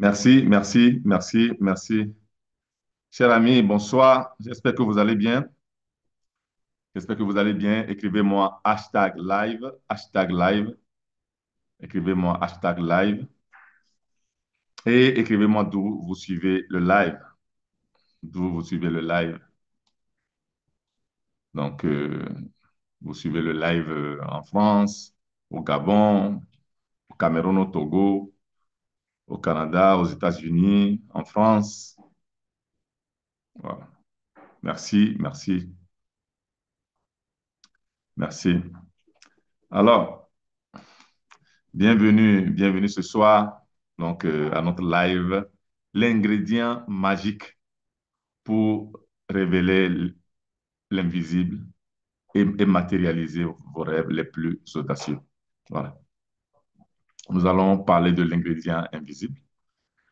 Merci, merci, merci, merci. Cher ami, bonsoir. J'espère que vous allez bien. J'espère que vous allez bien. Écrivez-moi hashtag live, hashtag live. Écrivez-moi hashtag live. Et écrivez-moi d'où vous suivez le live. D'où vous suivez le live. Donc, vous suivez le live en France, au Gabon, au Cameroun, au Togo, au Canada, aux États-Unis, en France. Voilà. Merci, merci, merci. Alors, bienvenue, bienvenue ce soir donc à notre live, l'ingrédient magique pour révéler l'invisible et matérialiser vos rêves les plus audacieux. Voilà. Nous allons parler de l'ingrédient invisible.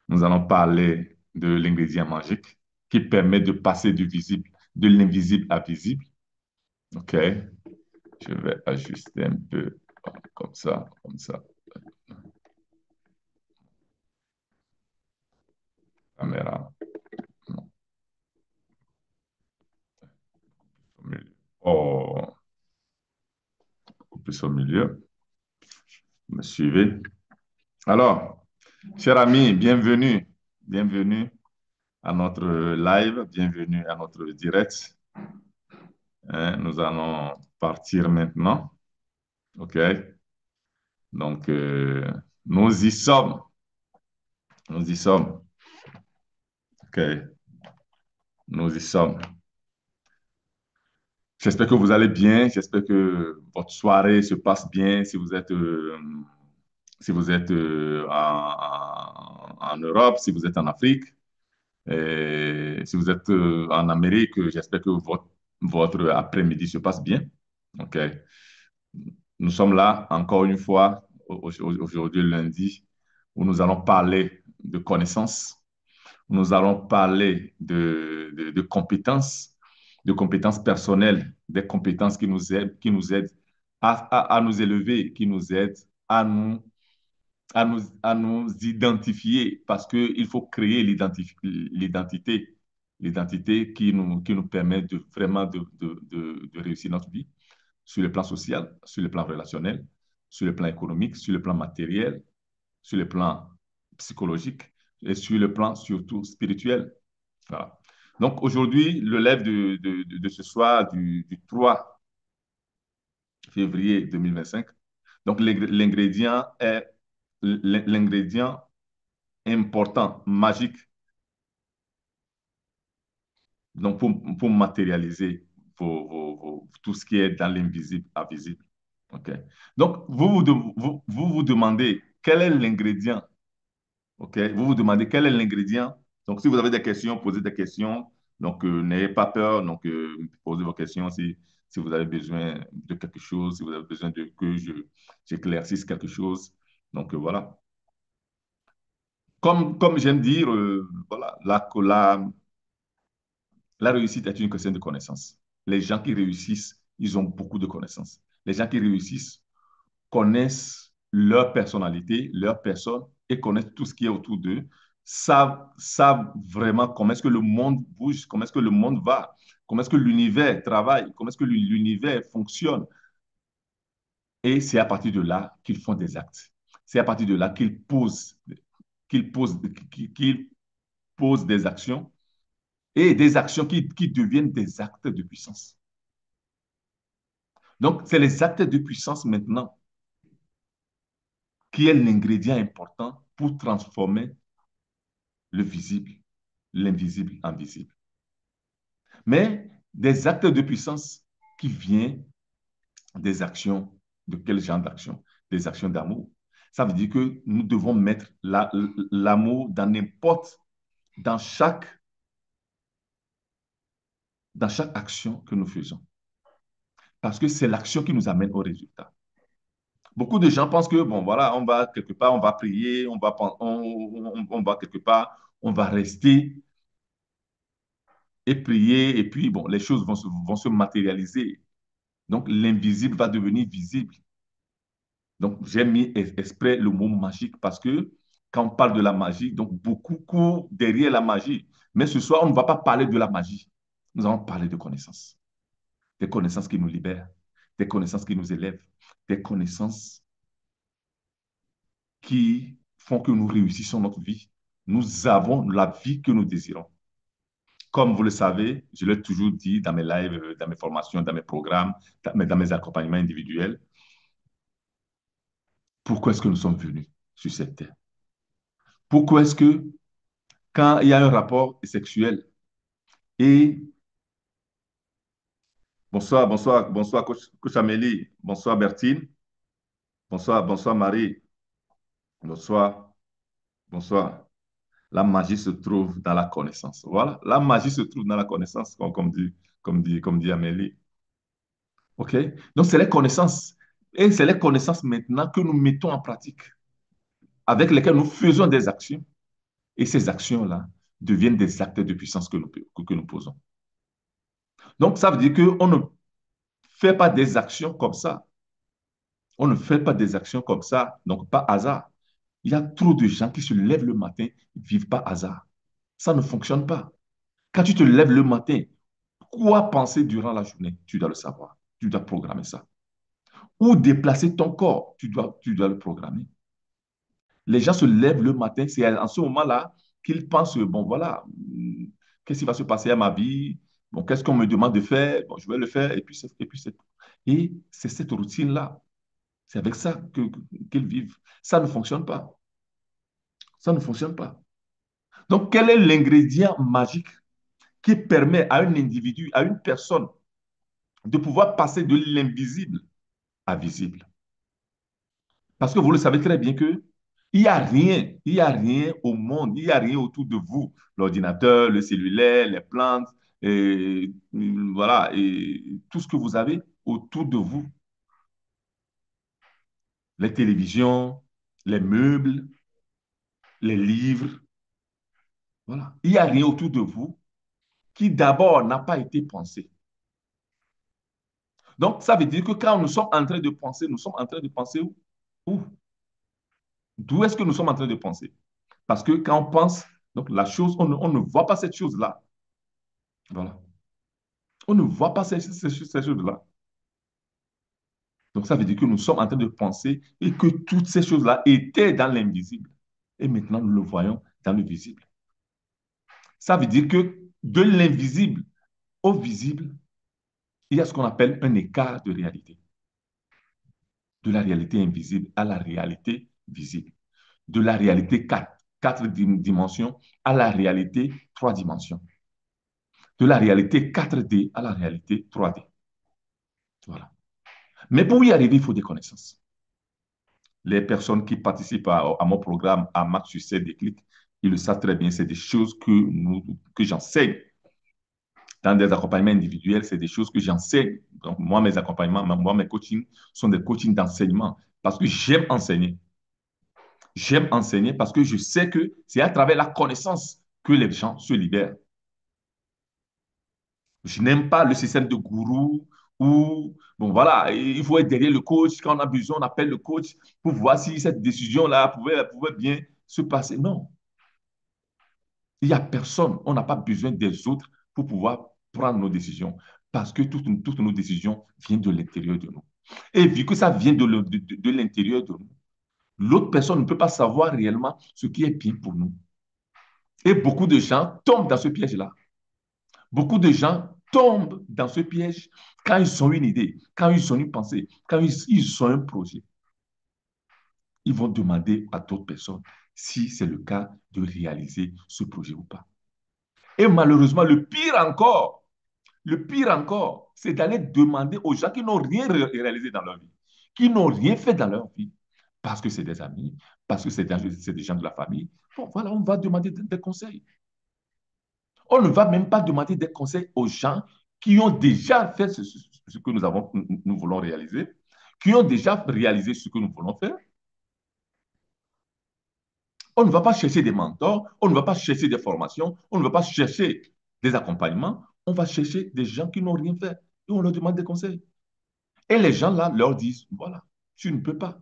Nous allons parler de l'ingrédient magique qui permet de passer du visible, de l'invisible à visible. OK? Je vais ajuster un peu comme ça, comme ça. Caméra. Oh, plus au milieu. Vous me suivez? Alors, chers amis, bienvenue. Bienvenue à notre live, bienvenue à notre direct. Hein, nous allons partir maintenant. OK? Donc, nous y sommes. Nous y sommes. OK? Nous y sommes. J'espère que vous allez bien. J'espère que votre soirée se passe bien. Si vous êtes en Europe, si vous êtes en Afrique, et si vous êtes en Amérique, j'espère que votre après-midi se passe bien. OK. Nous sommes là encore une fois, aujourd'hui lundi, où nous allons parler de connaissances, nous allons parler de compétences personnelles, des compétences qui nous aident à nous élever, qui nous aident à nous identifier parce qu'il faut créer l'identité qui nous permet de vraiment de réussir notre vie sur le plan social, sur le plan relationnel, sur le plan économique, sur le plan matériel, sur le plan psychologique et sur le plan surtout spirituel. Voilà. Donc aujourd'hui, le live de ce soir du 3 février 2025. Donc l'ingrédient important, magique, donc pour matérialiser tout ce qui est dans l'invisible à visible. OK? Donc, vous demandez quel est l'ingrédient. OK? Vous vous demandez quel est l'ingrédient. Donc, si vous avez des questions, posez des questions. Donc, n'ayez pas peur. Donc, posez vos questions si vous avez besoin de quelque chose, si vous avez besoin que j'éclaircisse quelque chose. Donc, voilà. Comme j'aime dire, voilà, la réussite est une question de connaissances. Les gens qui réussissent, ils ont beaucoup de connaissances. Les gens qui réussissent connaissent leur personnalité, leur personne et connaissent tout ce qui est autour d'eux, savent vraiment comment est-ce que le monde bouge, comment est-ce que le monde va, comment est-ce que l'univers travaille, comment est-ce que l'univers fonctionne. Et c'est à partir de là qu'ils font des actes. C'est à partir de là qu'ils posent, qu'ils posent des actions et des actions qui deviennent des actes de puissance. Donc, c'est les actes de puissance maintenant qui est l'ingrédient important pour transformer le visible, l'invisible en visible. Mais des actes de puissance qui viennent des actions, de quel genre d'action? Des actions d'amour. Ça veut dire que nous devons mettre l'amour dans dans chaque action que nous faisons. Parce que c'est l'action qui nous amène au résultat. Beaucoup de gens pensent que, bon, voilà, on va quelque part, on va prier, on va quelque part, on va rester et prier, et puis, bon, les choses vont se matérialiser. Donc, l'invisible va devenir visible. Donc, j'ai mis exprès le mot magique parce que quand on parle de la magie, donc beaucoup courent derrière la magie. Mais ce soir, on ne va pas parler de la magie. Nous allons parler de connaissances. Des connaissances qui nous libèrent, des connaissances qui nous élèvent, des connaissances qui font que nous réussissons notre vie. Nous avons la vie que nous désirons. Comme vous le savez, je l'ai toujours dit dans mes lives, dans mes formations, dans mes programmes, dans mes accompagnements individuels, pourquoi est-ce que nous sommes venus sur cette terre? Pourquoi est-ce que quand il y a un rapport sexuel et bonsoir, bonsoir, bonsoir, coach Amélie, bonsoir Bertine, bonsoir, bonsoir Marie, bonsoir, bonsoir. La magie se trouve dans la connaissance. Voilà, la magie se trouve dans la connaissance, comme dit Amélie. OK? Donc, c'est les connaissances. Et c'est les connaissances maintenant que nous mettons en pratique, avec lesquelles nous faisons des actions. Et ces actions-là deviennent des actes de puissance que nous posons. Donc, ça veut dire qu'on ne fait pas des actions comme ça. On ne fait pas des actions comme ça, donc pas hasard. Il y a trop de gens qui se lèvent le matin, ne vivent pas hasard. Ça ne fonctionne pas. Quand tu te lèves le matin, quoi penser durant la journée? Tu dois le savoir. Tu dois programmer ça. Ou déplacer ton corps, tu dois le programmer. Les gens se lèvent le matin, c'est en ce moment-là qu'ils pensent, bon voilà, qu'est-ce qui va se passer à ma vie? Bon, qu'est-ce qu'on me demande de faire? Bon, je vais le faire, et c'est cette routine-là. C'est avec ça qu'ils vivent. Ça ne fonctionne pas. Ça ne fonctionne pas. Donc, quel est l'ingrédient magique qui permet à un individu, à une personne, de pouvoir passer de l'invisible à visible? Parce que vous le savez très bien que il y a rien au monde, il n'y a rien autour de vous. L'ordinateur, le cellulaire, les plantes, et, voilà, et tout ce que vous avez autour de vous, les télévisions, les meubles, les livres, voilà. Il n'y a rien autour de vous qui d'abord n'a pas été pensé. Donc, ça veut dire que quand nous sommes en train de penser, nous sommes en train de penser où? Où? D'où est-ce que nous sommes en train de penser? Parce que quand on pense, donc la chose, on ne voit pas cette chose-là. Voilà. On ne voit pas ces choses-là. Donc, ça veut dire que nous sommes en train de penser et que toutes ces choses-là étaient dans l'invisible. Et maintenant, nous le voyons dans le visible. Ça veut dire que de l'invisible au visible, il y a ce qu'on appelle un écart de réalité. De la réalité invisible à la réalité visible. De la réalité quatre dimensions à la réalité 3 dimensions. De la réalité 4D à la réalité 3D. Voilà. Mais pour y arriver, il faut des connaissances. Les personnes qui participent à mon programme à Max Succès Déclic, ils le savent très bien, c'est des choses que j'enseigne dans des accompagnements individuels, c'est des choses que j'enseigne. Donc, moi, mes accompagnements, moi, mes coachings sont des coachings d'enseignement parce que j'aime enseigner. J'aime enseigner parce que je sais que c'est à travers la connaissance que les gens se libèrent. Je n'aime pas le système de gourou où, bon voilà, il faut être derrière le coach. Quand on a besoin, on appelle le coach pour voir si cette décision-là pouvait bien se passer. Non, il n'y a personne. On n'a pas besoin des autres pour pouvoir prendre nos décisions parce que toutes nos décisions viennent de l'intérieur de nous. Et vu que ça vient de l'intérieur de nous, l'autre personne ne peut pas savoir réellement ce qui est bien pour nous. Et beaucoup de gens tombent dans ce piège-là. Beaucoup de gens tombent dans ce piège quand ils ont une idée, quand ils ont une pensée, quand ils ont un projet. Ils vont demander à d'autres personnes si c'est le cas de réaliser ce projet ou pas. Et malheureusement, le pire encore, c'est d'aller demander aux gens qui n'ont rien réalisé dans leur vie, qui n'ont rien fait dans leur vie, parce que c'est des amis, parce que des gens de la famille. Bon, voilà, on va demander des conseils. On ne va même pas demander des conseils aux gens qui ont déjà fait ce que nous voulons réaliser, qui ont déjà réalisé ce que nous voulons faire. On ne va pas chercher des mentors, on ne va pas chercher des formations, on ne va pas chercher des accompagnements, on va chercher des gens qui n'ont rien fait et on leur demande des conseils. Et les gens là leur disent, voilà, tu ne peux pas.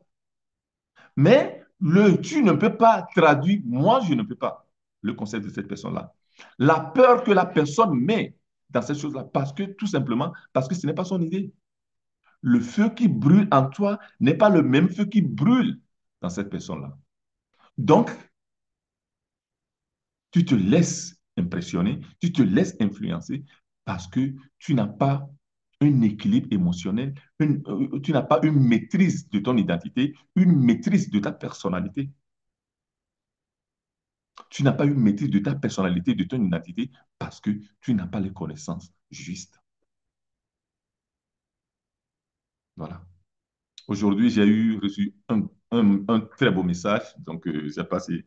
Mais Tu ne peux pas traduire, moi je ne peux pas, le concept de cette personne-là. La peur que la personne met dans cette chose-là, parce que tout simplement, parce que ce n'est pas son idée. Le feu qui brûle en toi n'est pas le même feu qui brûle dans cette personne-là. Donc, tu te laisses impressionner, tu te laisses influencer parce que tu n'as pas un équilibre émotionnel, tu n'as pas une maîtrise de ton identité, une maîtrise de ta personnalité. Tu n'as pas une maîtrise de ta personnalité, de ton identité, parce que tu n'as pas les connaissances justes. Voilà. Aujourd'hui, j'ai reçu un très beau message. Donc, je ne sais pas si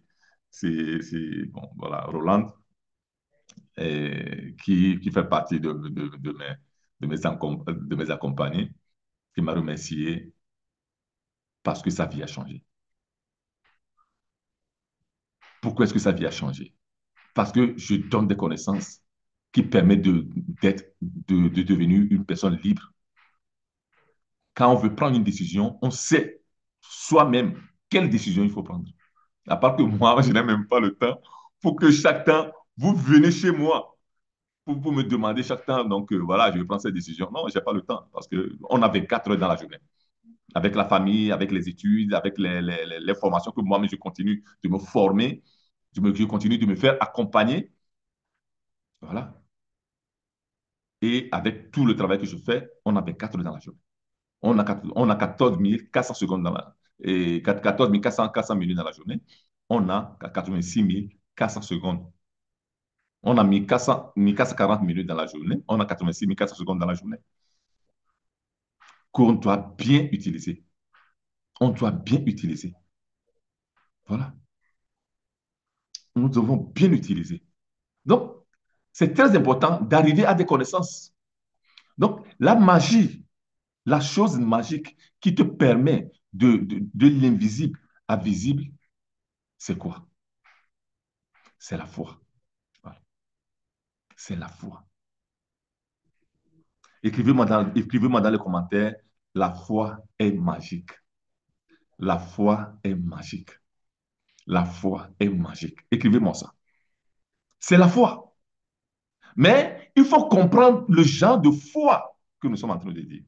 bon, voilà, Roland, qui fait partie de mes accompagnés, qui m'a remercié parce que sa vie a changé. Pourquoi est-ce que sa vie a changé? Parce que je donne des connaissances qui permettent de devenir une personne libre. Quand on veut prendre une décision, on sait soi-même quelle décision il faut prendre. À part que moi, je n'ai même pas le temps pour que chaque temps, vous venez chez moi pour me demander chaque temps, donc voilà, je vais prendre cette décision. Non, je n'ai pas le temps parce qu'on a 24 heures dans la journée. Avec la famille, avec les études, avec les formations que moi-même je continue de me former, je continue de me faire accompagner. Voilà. Et avec tout le travail que je fais, on a 24 heures dans la journée. On a 14 400 secondes dans la, et 14 400 minutes dans la journée. On a 86 400 secondes. On a 1440 minutes dans la journée. On a 86 400 secondes dans la journée qu'on doit bien utiliser. On doit bien utiliser. Voilà. Nous devons bien utiliser. Donc, c'est très important d'arriver à des connaissances. Donc, la magie, la chose magique qui te permet de l'invisible à visible, c'est quoi? C'est la foi. Voilà. C'est la foi. Écrivez-moi dans les commentaires, la foi est magique. La foi est magique. La foi est magique. Écrivez-moi ça. C'est la foi. Mais il faut comprendre le genre de foi que nous sommes en train de dire.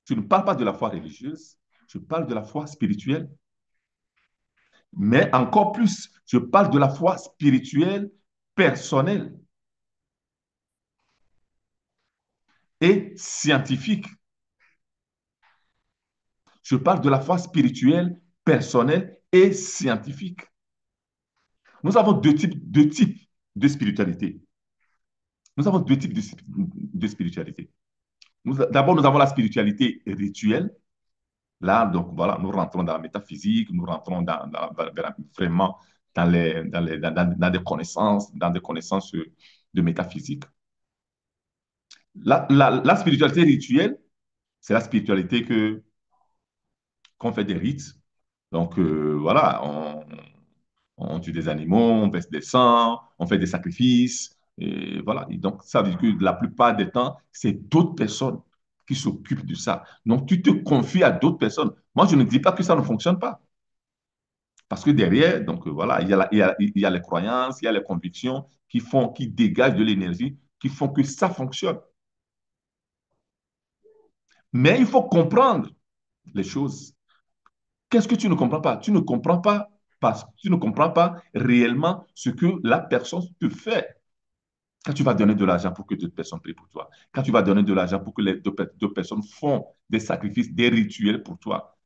Je ne parle pas de la foi religieuse, je parle de la foi spirituelle, mais encore plus, je parle de la foi spirituelle personnelle et scientifique. Je parle de la foi spirituelle personnelle et scientifique. Nous avons deux types de spiritualité. Nous avons deux types de spiritualité. D'abord, nous avons la spiritualité rituelle. Là, donc voilà, nous rentrons dans la métaphysique, nous rentrons vraiment dans des connaissances de métaphysique. La spiritualité rituelle, c'est la spiritualité qu'on fait des rites. Donc voilà, on tue des animaux, on verse des sangs, on fait des sacrifices. Et voilà. Et donc, ça veut dire que la plupart des temps, c'est d'autres personnes qui s'occupent de ça. Donc, tu te confies à d'autres personnes. Moi, je ne dis pas que ça ne fonctionne pas. Parce que derrière, donc voilà, il y a les croyances, il y a les convictions qui dégagent de l'énergie, qui font que ça fonctionne. Mais il faut comprendre les choses. Qu'est-ce que tu ne comprends pas? Tu ne comprends pas parce que tu ne comprends pas réellement ce que la personne te fait. Quand tu vas donner de l'argent pour que d'autres personnes prient pour toi, quand tu vas donner de l'argent pour que les deux personnes font des sacrifices, des rituels pour toi,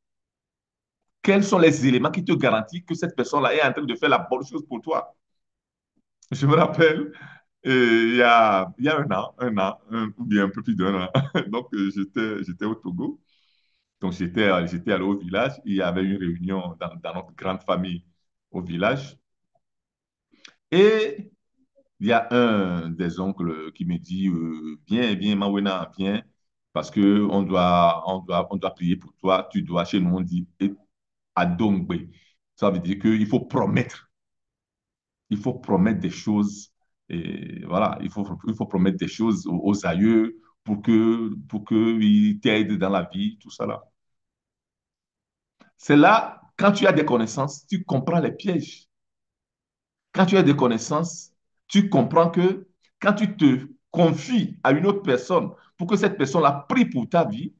quels sont les éléments qui te garantissent que cette personne-là est en train de faire la bonne chose pour toi? Je me rappelle, il y a ou bien un peu plus d'un an, donc j'étais au Togo, donc j'étais allé au village, il y avait une réunion dans notre grande famille au village, et il y a un des oncles qui me dit, viens, Mawena, viens, parce que on doit prier pour toi. Tu dois, chez nous, on dit Adongbe. Ça veut dire il faut promettre des choses. Et voilà, il faut promettre des choses aux aïeux pour qu'ils t'aident dans la vie, tout ça là. C'est là Quand tu as des connaissances, tu comprends les pièges. Quand tu as des connaissances, tu comprends que quand tu te confies à une autre personne pour que cette personne-là prie pour ta vie,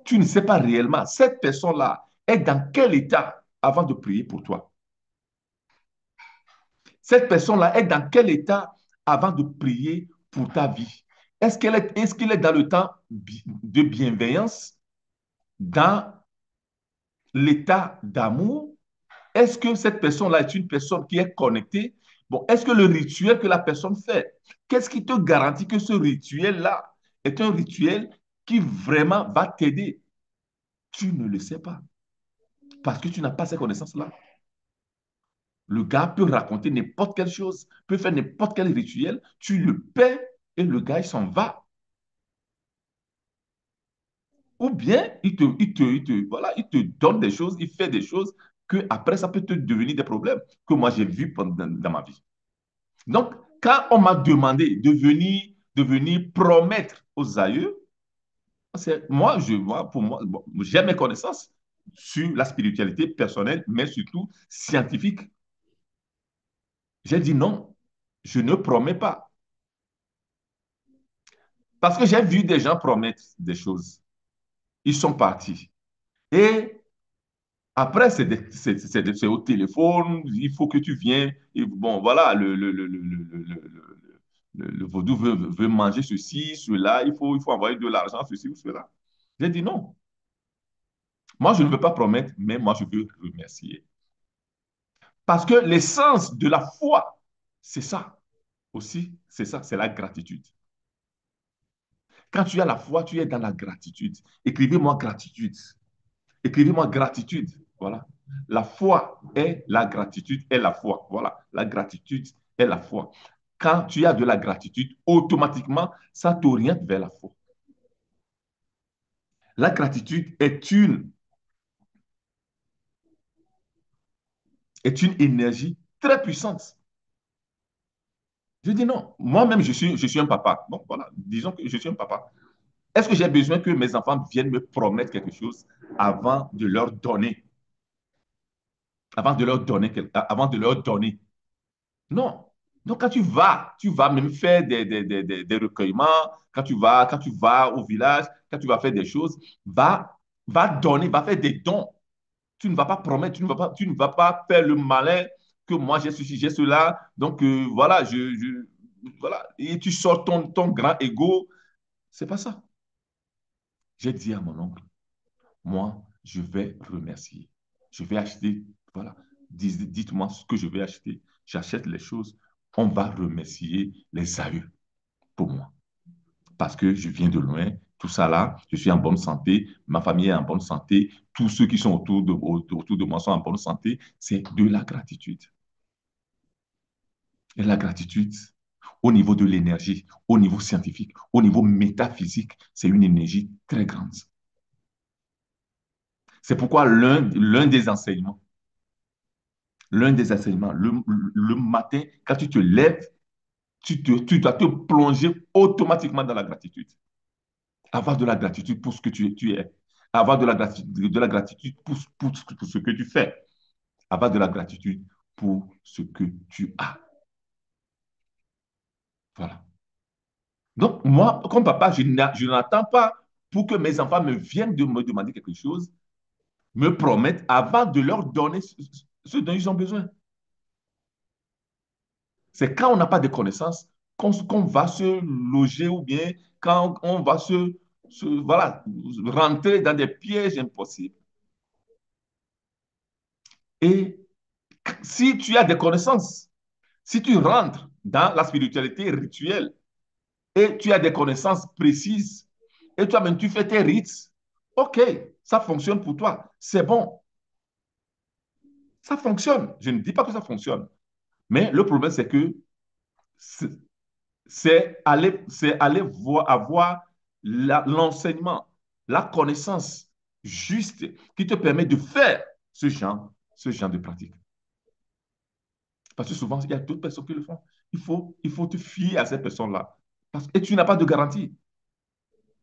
tu ne sais pas réellement cette personne-là est dans quel état avant de prier pour toi. Cette personne-là est dans quel état avant de prier pour ta vie. Est-ce qu'il est dans le temps de bienveillance, dans l'état d'amour? Est-ce que cette personne-là est une personne qui est connectée? Bon, est-ce que le rituel que la personne fait, qu'est-ce qui te garantit que ce rituel-là est un rituel qui vraiment va t'aider? Tu ne le sais pas parce que tu n'as pas ces connaissances-là. Le gars peut raconter n'importe quelle chose, peut faire n'importe quel rituel, tu le paies et le gars, il s'en va. Ou bien, voilà, il te donne des choses, il fait des choses que après ça peut te devenir des problèmes que moi j'ai vu dans ma vie. Donc, quand on m'a demandé de venir promettre aux aïeux, pour moi, bon, j'ai mes connaissances sur la spiritualité personnelle, mais surtout scientifique. J'ai dit non, je ne promets pas. Parce que j'ai vu des gens promettre des choses. Ils sont partis. Et après, c'est au téléphone, il faut que tu viennes. Et bon, voilà, le vaudou veut manger ceci, cela, il faut envoyer de l'argent, ceci ou cela. J'ai dit non. Moi, je ne veux pas promettre, mais moi, je veux remercier. Parce que l'essence de la foi, c'est ça aussi, c'est ça, c'est la gratitude. Quand tu as la foi, tu es dans la gratitude. Écrivez-moi gratitude. Écrivez-moi gratitude. Voilà. La foi est la gratitude est la foi. Voilà. La gratitude est la foi. Quand tu as de la gratitude, automatiquement, ça t'oriente vers la foi. La gratitude est une énergie très puissante. Je dis non. Moi-même, je suis un papa. Donc voilà, disons que je suis un papa. Est-ce que j'ai besoin que mes enfants viennent me promettre quelque chose avant de leur donner, avant de leur donner? Non. Donc, quand tu vas même faire des recueillements, quand tu vas au village, quand tu vas faire des choses, va donner, va faire des dons. Tu ne vas pas promettre, tu ne vas pas faire le malin que moi j'ai ceci, j'ai cela. Donc, voilà, voilà. Et tu sors ton grand ego. C'est pas ça. J'ai dit à mon oncle, moi, je vais remercier. Je vais acheter, voilà, dites-moi ce que je vais acheter. J'achète les choses. On va remercier les aïeux pour moi. Parce que je viens de loin, tout ça là, je suis en bonne santé, ma famille est en bonne santé, tous ceux qui sont autour de moi sont en bonne santé. C'est de la gratitude. Et la gratitude, au niveau de l'énergie, au niveau scientifique, au niveau métaphysique, c'est une énergie très grande. C'est pourquoi l'un des enseignements, le matin, quand tu te lèves, tu dois te plonger automatiquement dans la gratitude. Avoir de la gratitude pour ce que tu es. Avoir de la gratitude pour ce que tu fais. Avoir de la gratitude pour ce que tu as. Voilà. Donc, moi, comme papa, je n'attends pas pour que mes enfants me viennent de me demander quelque chose, me promettent avant de leur donner ce dont ils ont besoin. C'est quand on n'a pas de connaissances qu'on va se loger ou bien quand on va voilà, rentrer dans des pièges impossibles. Et si tu as des connaissances, si tu rentres dans la spiritualité rituelle et tu as des connaissances précises et toi-même tu fais tes rites, ok, ça fonctionne pour toi, c'est bon, ça fonctionne. Je ne dis pas que ça fonctionne, mais le problème c'est que c'est aller avoir l'enseignement, la connaissance juste qui te permet de faire ce genre de pratique. Parce que souvent, il y a d'autres personnes qui le font. Il faut te fier à ces personnes-là. Et tu n'as pas de garantie.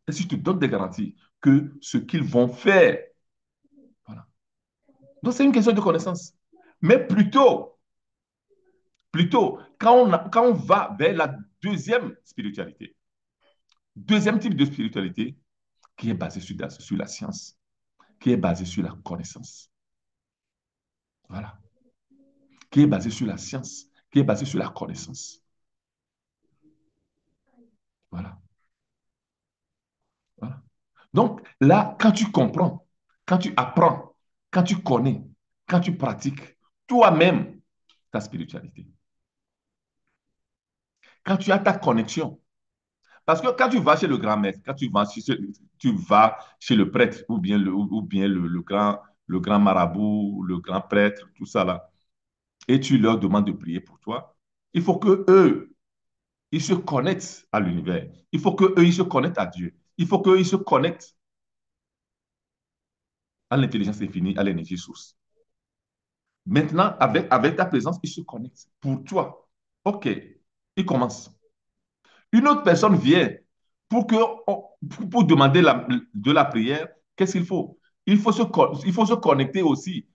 Et si je te donne des garanties que ce qu'ils vont faire, voilà, Donc, c'est une question de connaissance. Mais plutôt quand on va vers la deuxième spiritualité, deuxième type de spiritualité qui est basée sur la science, qui est basée sur la connaissance. Voilà. Qui est basée sur la science, qui est basée sur la connaissance. Voilà. Voilà. Donc, là, quand tu comprends, quand tu apprends, quand tu connais, quand tu pratiques toi-même ta spiritualité, quand tu as ta connexion. Parce que quand tu vas chez le grand maître, quand tu vas chez le prêtre ou bien le grand marabout, le grand prêtre, tout ça là, et tu leur demandes de prier pour toi, il faut que eux, ils se connectent à l'univers. Il faut que eux, ils se connectent à Dieu. Il faut qu'eux, ils se connectent à l'intelligence infinie, à l'énergie source. Maintenant, avec ta présence, ils se connectent pour toi. OK, il commence. Une autre personne vient pour, que, pour demander de la prière. Qu'est-ce qu'il faut? Il faut se connecter aussi.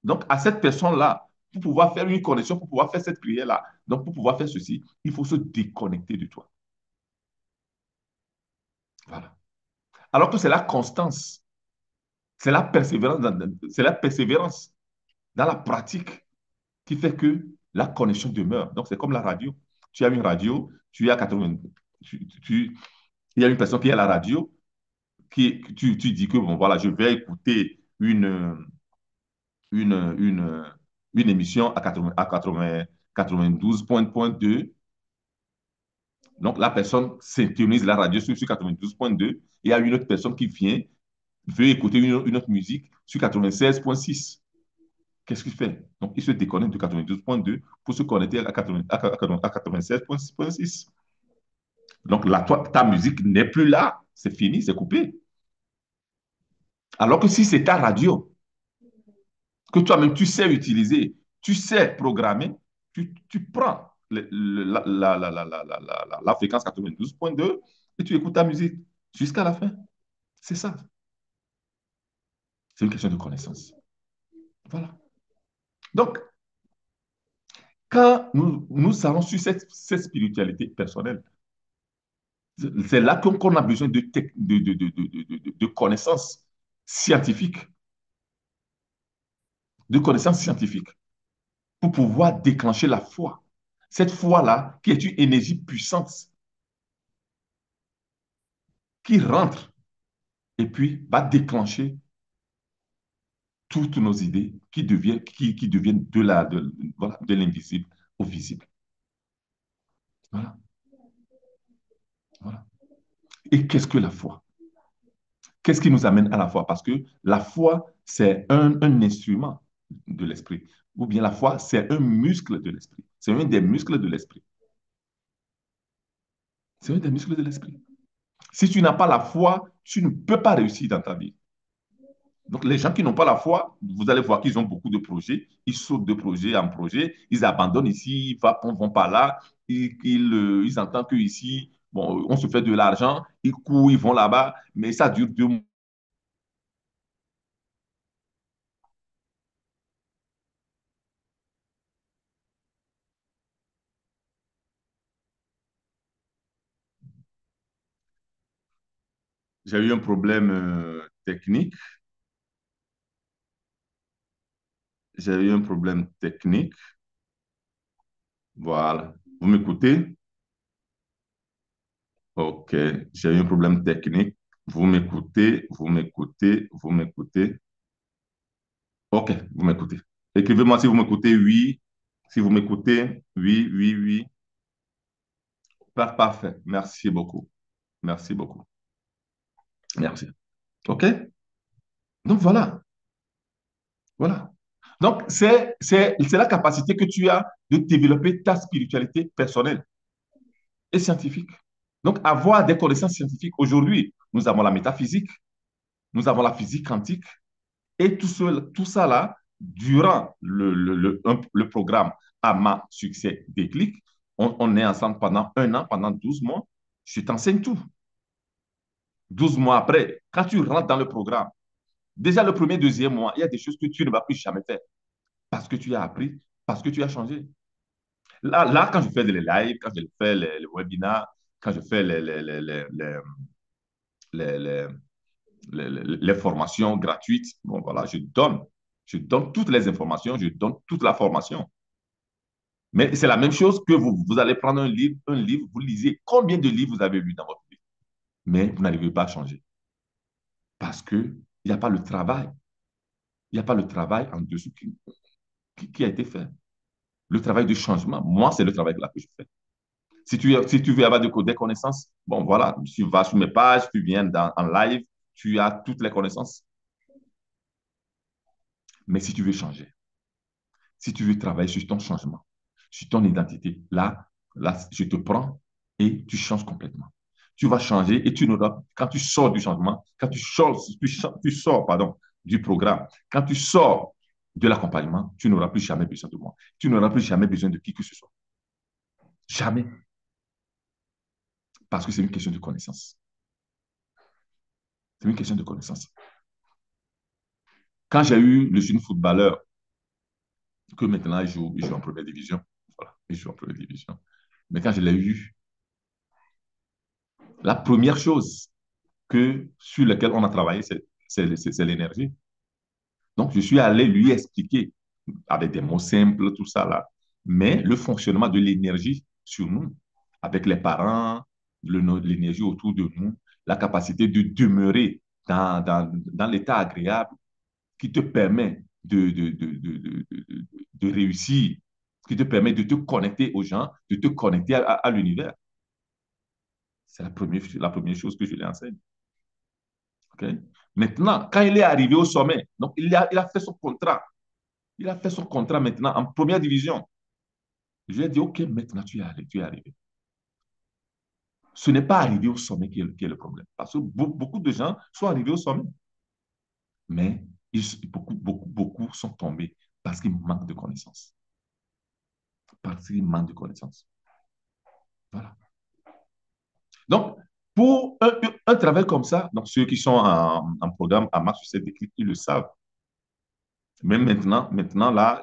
Donc, à cette personne-là, pour pouvoir faire une connexion, pour pouvoir faire cette prière-là, donc pour pouvoir faire ceci, il faut se déconnecter de toi. Voilà. Alors que c'est la constance, c'est la persévérance dans la pratique qui fait que la connexion demeure. Donc, c'est comme la radio. Tu as une radio, tu as 80, il y a une personne qui est à la radio, tu dis que, bon, voilà, je vais écouter une, une émission à 92.2. Donc, la personne synchronise la radio sur 92.2 et il y a une autre personne qui vient, veut écouter une autre musique sur 96.6. Qu'est-ce qu'il fait? Donc, il se déconnecte de 92.2 pour se connecter à 96.6. Donc, ta musique n'est plus là. C'est fini, c'est coupé. Alors que si c'est ta radio, que toi-même tu sais utiliser, tu sais programmer, tu prends la fréquence 92.2 et tu écoutes ta musique jusqu'à la fin. C'est ça. C'est une question de connaissance. Voilà. Donc, quand nous allons sur cette spiritualité personnelle, c'est là qu'on a besoin de connaissances scientifiques, de connaissances scientifiques pour pouvoir déclencher la foi. Cette foi-là, qui est une énergie puissante, qui rentre et puis va déclencher toutes nos idées qui deviennent voilà, de l'invisible au visible. Voilà, voilà. Et qu'est-ce que la foi? Qu'est-ce qui nous amène à la foi? Parce que la foi, c'est un instrument de l'esprit. Ou bien la foi, c'est un muscle de l'esprit. C'est un des muscles de l'esprit. C'est un des muscles de l'esprit. Si tu n'as pas la foi, tu ne peux pas réussir dans ta vie. Donc, les gens qui n'ont pas la foi, vous allez voir qu'ils ont beaucoup de projets. Ils sautent de projet en projet. Ils abandonnent ici, ils vont pas là. Ils entendent qu'ici, bon, on se fait de l'argent. Ils courent, ils vont là-bas. Mais ça dure 2 mois. J'ai eu un problème technique. J'ai eu un problème technique. Voilà. Vous m'écoutez? OK. J'ai eu un problème technique. Vous m'écoutez? Vous m'écoutez? Vous m'écoutez? OK. Vous m'écoutez. Écrivez-moi si vous m'écoutez, oui. Si vous m'écoutez, oui, oui, oui. Parfait. Merci beaucoup. Merci beaucoup. Merci. OK? Donc voilà. Voilà. Donc, c'est la capacité que tu as de développer ta spiritualité personnelle et scientifique. Donc, avoir des connaissances scientifiques. Aujourd'hui, nous avons la métaphysique, nous avons la physique quantique et tout ça là, durant le programme AMA Succès Déclic, on est ensemble pendant 1 an, pendant 12 mois. Je t'enseigne tout. 12 mois après, quand tu rentres dans le programme, Déjà, le premier, deuxième mois, il y a des choses que tu ne vas plus jamais faire parce que tu as appris, parce que tu as changé. Là quand je fais des lives, quand je fais les webinars, quand je fais les, les, les formations gratuites, bon, voilà, je donne toutes les informations, je donne toute la formation. Mais c'est la même chose que vous allez prendre un livre, vous lisez. Combien de livres vous avez lu dans votre vie? Mais vous n'arrivez pas à changer parce qu'il n'y a pas le travail. Il n'y a pas le travail en dessous qui a été fait. Le travail de changement, moi, c'est le travail là que je fais. Si tu veux avoir des connaissances, bon, voilà, tu vas sur mes pages, tu viens en live, tu as toutes les connaissances. Mais si tu veux changer, si tu veux travailler sur ton changement, sur ton identité, là, je te prends et tu changes complètement. Tu vas changer et tu n'auras, quand tu sors du changement, quand tu sors, pardon, du programme, quand tu sors de l'accompagnement, tu n'auras plus jamais besoin de moi. Tu n'auras plus jamais besoin de qui que ce soit. Jamais. Parce que c'est une question de connaissance. C'est une question de connaissance. Quand j'ai eu le jeune footballeur, que maintenant il joue en première division, voilà, il joue en première division. Mais quand je l'ai eu, la première chose sur laquelle on a travaillé, c'est l'énergie. Donc, je suis allé lui expliquer avec des mots simples, tout ça là, mais le fonctionnement de l'énergie sur nous, avec les parents, l'énergie autour de nous, la capacité de demeurer dans l'état agréable qui te permet de réussir, qui te permet de te connecter aux gens, de te connecter à l'univers. C'est la première chose que je lui enseigne. Okay? Maintenant, quand il est arrivé au sommet, donc il a fait son contrat. Il a fait son contrat maintenant en première division. Je lui ai dit, OK, maintenant tu es arrivé. Ce n'est pas arrivé au sommet qui est le problème. Parce que beaucoup de gens sont arrivés au sommet. Mais beaucoup sont tombés parce qu'ils manquent de connaissances. Parce qu'ils manquent de connaissances. Voilà. Donc, pour un travail comme ça, donc ceux qui sont en programme à Max Succès Déclic, ils le savent. Mais maintenant là,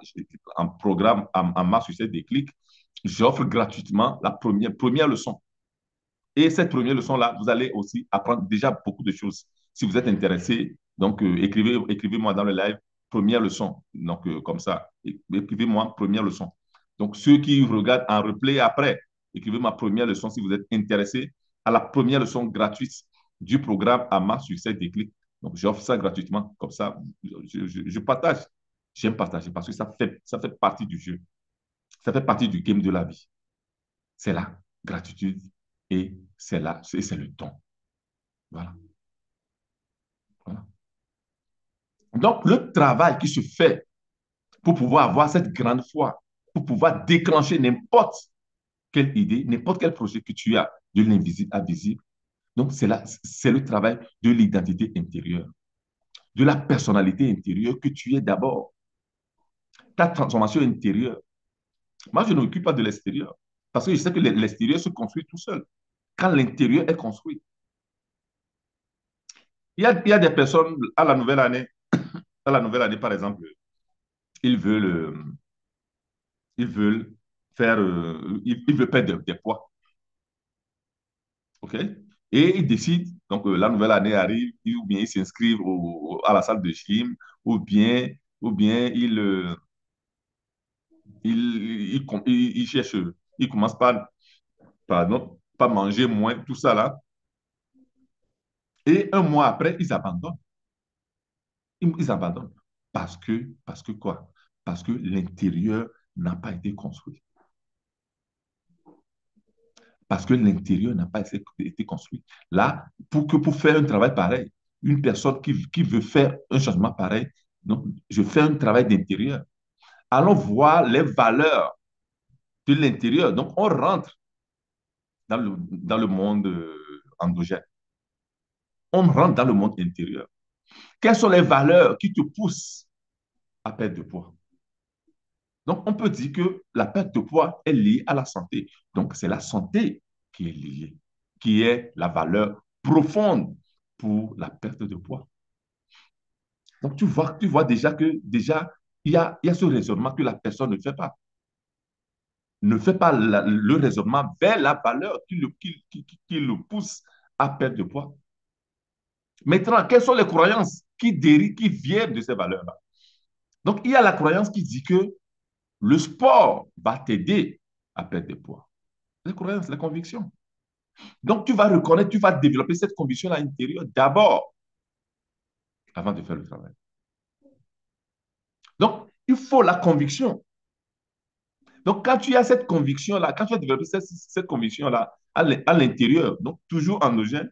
en programme en Max Succès Déclic, j'offre gratuitement la première leçon. Et cette première leçon-là, vous allez aussi apprendre déjà beaucoup de choses. Si vous êtes intéressé, donc écrivez-moi dans le live, première leçon. Donc, comme ça, écrivez-moi, première leçon. Donc, ceux qui regardent en replay après, écrivez ma première leçon si vous êtes intéressé à la première leçon gratuite du programme AMA Succès Déclic. Donc, j'offre ça gratuitement. Comme ça, je partage. J'aime partager parce que ça fait partie du jeu. Ça fait partie du game de la vie. C'est la gratitude et c'est là, c'est le don. Voilà. Voilà. Donc, le travail qui se fait pour pouvoir avoir cette grande foi, pour pouvoir déclencher n'importe quelle idée, n'importe quel projet que tu as, de l'invisible à visible. Donc, c'est le travail de l'identité intérieure, de la personnalité intérieure que tu es d'abord, ta transformation intérieure. Moi, je ne m'occupe pas de l'extérieur parce que je sais que l'extérieur se construit tout seul. Quand l'intérieur est construit, il y a des personnes à la nouvelle année, par exemple, ils veulent, ils veulent ils veulent perdre des poids. OK? Et ils décident, donc la nouvelle année arrive, ou bien ils s'inscrivent à la salle de gym, ou bien ils cherchent, ils commencent par manger moins, tout ça là. Et un mois après, ils abandonnent. Ils abandonnent. Parce que quoi? Parce que l'intérieur n'a pas été construit. Parce que l'intérieur n'a pas été construit. Là, pour faire un travail pareil, une personne qui veut faire un changement pareil, donc je fais un travail d'intérieur. Allons voir les valeurs de l'intérieur. Donc, on rentre dans le monde endogène. On rentre dans le monde intérieur. Quelles sont les valeurs qui te poussent à perdre de poids? Donc, on peut dire que la perte de poids est liée à la santé. Donc, c'est la santé qui est liée, qui est la valeur profonde pour la perte de poids. Donc, tu vois déjà que, déjà, il y a ce raisonnement que la personne ne fait pas. Ne fait pas le raisonnement vers la valeur qui le pousse à perdre de poids. Maintenant, quelles sont les croyances qui viennent de ces valeurs-là? Donc, il y a la croyance qui dit que le sport va t'aider à perdre des poids. Les croyances, les convictions. Donc, tu vas reconnaître, tu vas développer cette conviction à l'intérieur d'abord avant de faire le travail. Donc, il faut la conviction. Donc, quand tu as cette conviction-là, quand tu as développé cette conviction-là à l'intérieur, donc toujours endogène,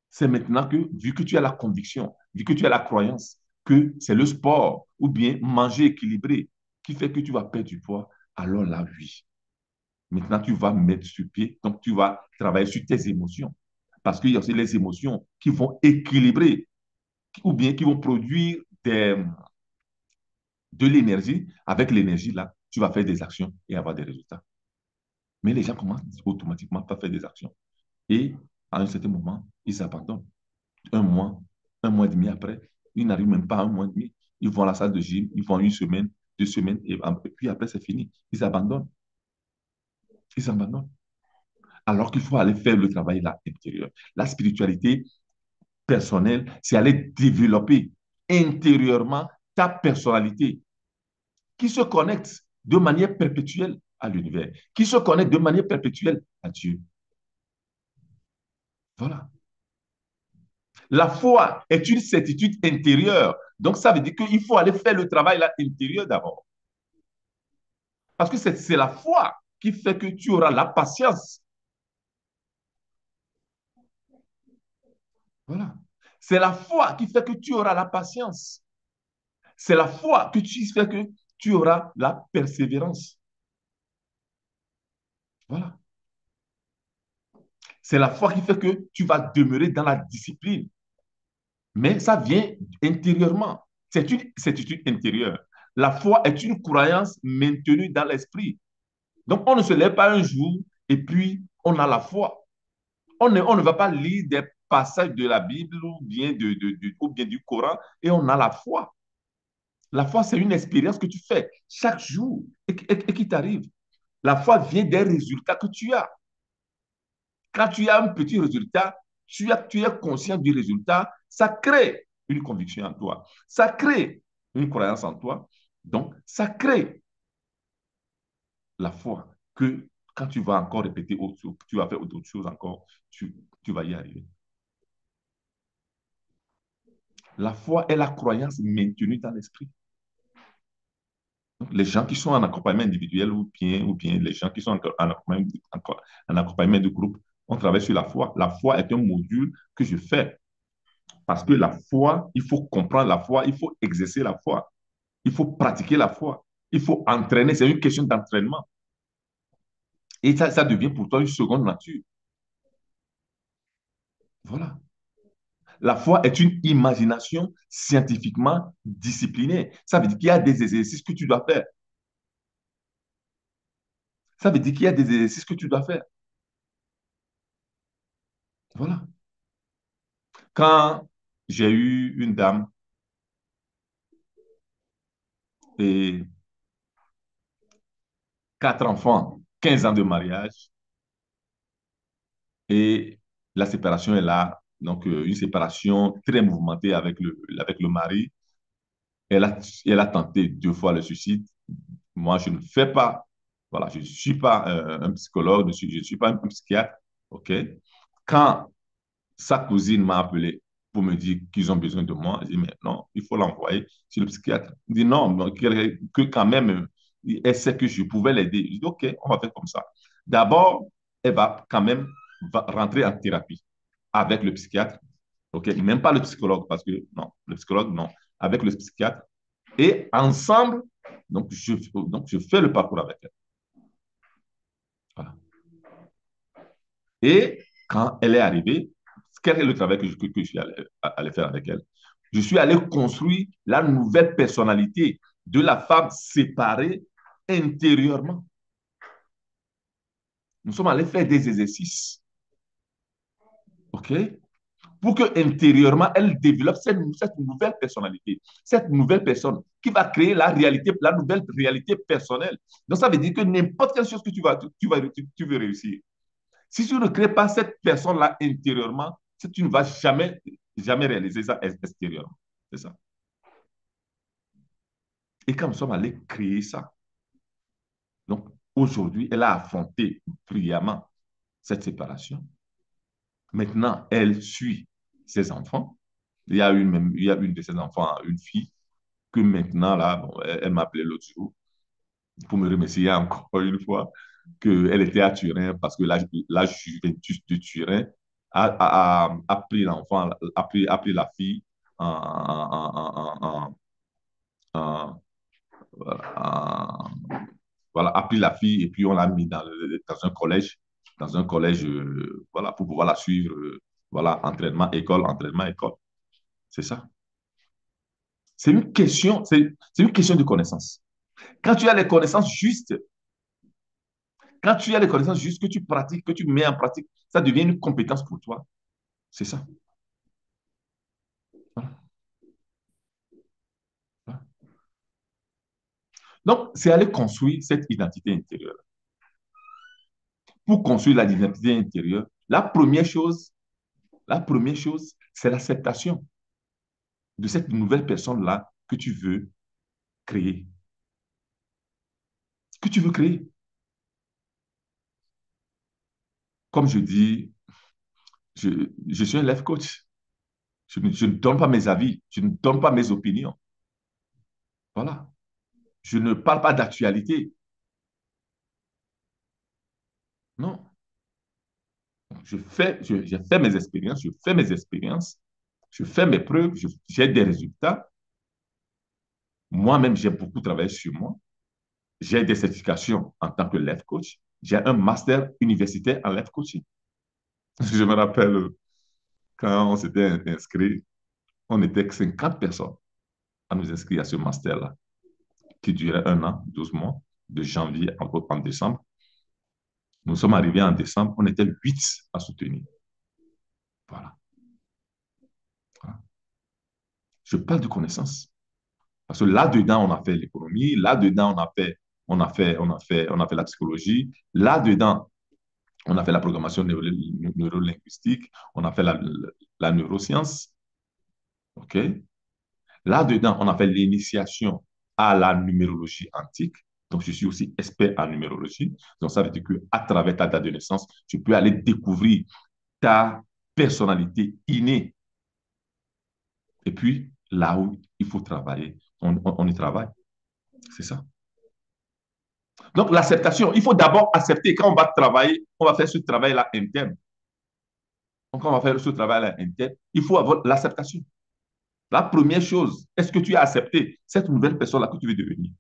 c'est maintenant que, vu que tu as la conviction, vu que tu as la croyance que c'est le sport ou bien manger équilibré qui fait que tu vas perdre du poids, alors là, oui. Maintenant, tu vas mettre sur pied, donc tu vas travailler sur tes émotions. Parce qu'il y a aussi les émotions qui vont équilibrer ou bien qui vont produire de l'énergie. Avec l'énergie, là, tu vas faire des actions et avoir des résultats. Mais les gens commencent automatiquement par faire des actions. Et à un certain moment, ils abandonnent. Un mois, un mois et demi après, ils n'arrivent même pas à un mois et demi. Ils vont à la salle de gym, ils font une semaine, 2 semaines, et puis après, c'est fini. Ils abandonnent. Ils abandonnent. Alors qu'il faut aller faire le travail là, intérieur. La spiritualité personnelle, c'est aller développer intérieurement ta personnalité qui se connecte de manière perpétuelle à l'univers, qui se connecte de manière perpétuelle à Dieu. Voilà. La foi est une certitude intérieure. Donc, ça veut dire qu'il faut aller faire le travail là, intérieur d'abord. Parce que c'est la foi qui fait que tu auras la patience. Voilà. C'est la foi qui fait que tu auras la patience. C'est la foi qui fait que tu auras la persévérance. Voilà. C'est la foi qui fait que tu vas demeurer dans la discipline. Mais ça vient intérieurement. C'est une certitude intérieure. La foi est une croyance maintenue dans l'esprit. Donc, on ne se lève pas un jour et puis on a la foi. On ne va pas lire des passages de la Bible ou bien du Coran et on a la foi. La foi, c'est une expérience que tu fais chaque jour et qui t'arrive. La foi vient des résultats que tu as. Quand tu as un petit résultat, tu es conscient du résultat, ça crée une conviction en toi. Ça crée une croyance en toi. Donc, ça crée la foi que quand tu vas encore répéter autre chose, tu vas faire autre chose encore, tu vas y arriver. La foi est la croyance maintenue dans l'esprit. Donc, les gens qui sont en accompagnement individuel ou bien les gens qui sont en accompagnement de groupe, on travaille sur la foi. La foi est un module que je fais parce que la foi, il faut comprendre la foi, il faut exercer la foi, il faut pratiquer la foi, il faut entraîner. C'est une question d'entraînement. Et ça devient pour toi une seconde nature. Voilà. La foi est une imagination scientifiquement disciplinée. Ça veut dire qu'il y a des exercices que tu dois faire. Ça veut dire qu'il y a des exercices que tu dois faire. Voilà. Quand j'ai eu une dame et 4 enfants, 15 ans de mariage, et la séparation est là, donc une séparation très mouvementée avec le mari. Elle a tenté 2 fois le suicide. Moi, je ne fais pas, voilà, je ne suis pas un psychologue, je ne suis pas un psychiatre, OK? Quand sa cousine m'a appelé pour me dire qu'ils ont besoin de moi, j'ai dit, mais non, il faut l'envoyer chez le psychiatre. Il dit, non, que quand même, elle sait que je pouvais l'aider. Je dis, OK, on va faire comme ça. D'abord, elle va quand même rentrer en thérapie avec le psychiatre, OK? Même pas le psychologue, parce que non, le psychologue, non, avec le psychiatre. Et ensemble, donc je fais le parcours avec elle. Voilà. Et quand elle est arrivée, quel est le travail que je suis allé faire avec elle? Je suis allé construire la nouvelle personnalité de la femme séparée intérieurement. Nous sommes allés faire des exercices, OK? pour que intérieurement, elle développe cette nouvelle personnalité, cette nouvelle personne qui va créer la réalité, la nouvelle réalité personnelle. Donc, ça veut dire que n'importe quelle chose que tu veux réussir, si tu ne crées pas cette personne-là intérieurement, tu ne vas jamais réaliser ça extérieurement. C'est ça. Et quand nous sommes allés créer ça, donc aujourd'hui, elle a affronté brillamment cette séparation. Maintenant, elle suit ses enfants. Il y a une de ses enfants, une fille, que maintenant, là, bon, elle m'a appelé l'autre jour pour me remercier encore une fois qu'elle était à Turin parce que la Juventus de Turin a pris l'enfant, a pris la fille en, en, en, en, en, voilà, a pris la fille et puis on l'a mis dans un collège voilà, pour pouvoir la suivre, voilà, entraînement, école. C'est ça. C'est une question de connaissance. Quand tu as les connaissances justes, quand tu as les connaissances justes que tu pratiques, que tu mets en pratique, ça devient une compétence pour toi. C'est ça. Voilà. Voilà. Donc, c'est aller construire cette identité intérieure. Pour construire l'identité intérieure, la première chose, c'est l'acceptation de cette nouvelle personne-là que tu veux créer. Que tu veux créer. Comme je dis, je, je suis un life coach. Je ne donne pas mes avis, je ne donne pas mes opinions. Voilà. Je ne parle pas d'actualité. Non. J'ai fait mes expériences, je fais mes expériences, je fais mes preuves, j'ai des résultats. Moi-même, j'ai beaucoup travaillé sur moi. J'ai des certifications en tant que life coach. J'ai un master universitaire en life coaching. Je me rappelle quand on s'était inscrit, on était 50 personnes à nous inscrire à ce master-là, qui durait un an, 12 mois, de janvier en décembre. Nous sommes arrivés en décembre, on était 8 à soutenir. Voilà. Voilà. Je parle de connaissances. Parce que là-dedans, on a fait l'économie, là-dedans, on a fait la psychologie, là-dedans, on a fait la programmation neurolinguistique, on a fait la neuroscience, OK? Là-dedans, on a fait l'initiation à la numérologie antique. Donc, je suis aussi expert en numérologie. Donc, ça veut dire qu'à travers ta date de naissance, tu peux aller découvrir ta personnalité innée. Et puis, là où il faut travailler, on y travaille. C'est ça. Donc, l'acceptation, il faut d'abord accepter quand on va travailler, on va faire ce travail-là interne. Donc, quand on va faire ce travail-là interne, il faut avoir l'acceptation. La première chose, est-ce que tu as accepté cette nouvelle personne-là que tu veux devenir?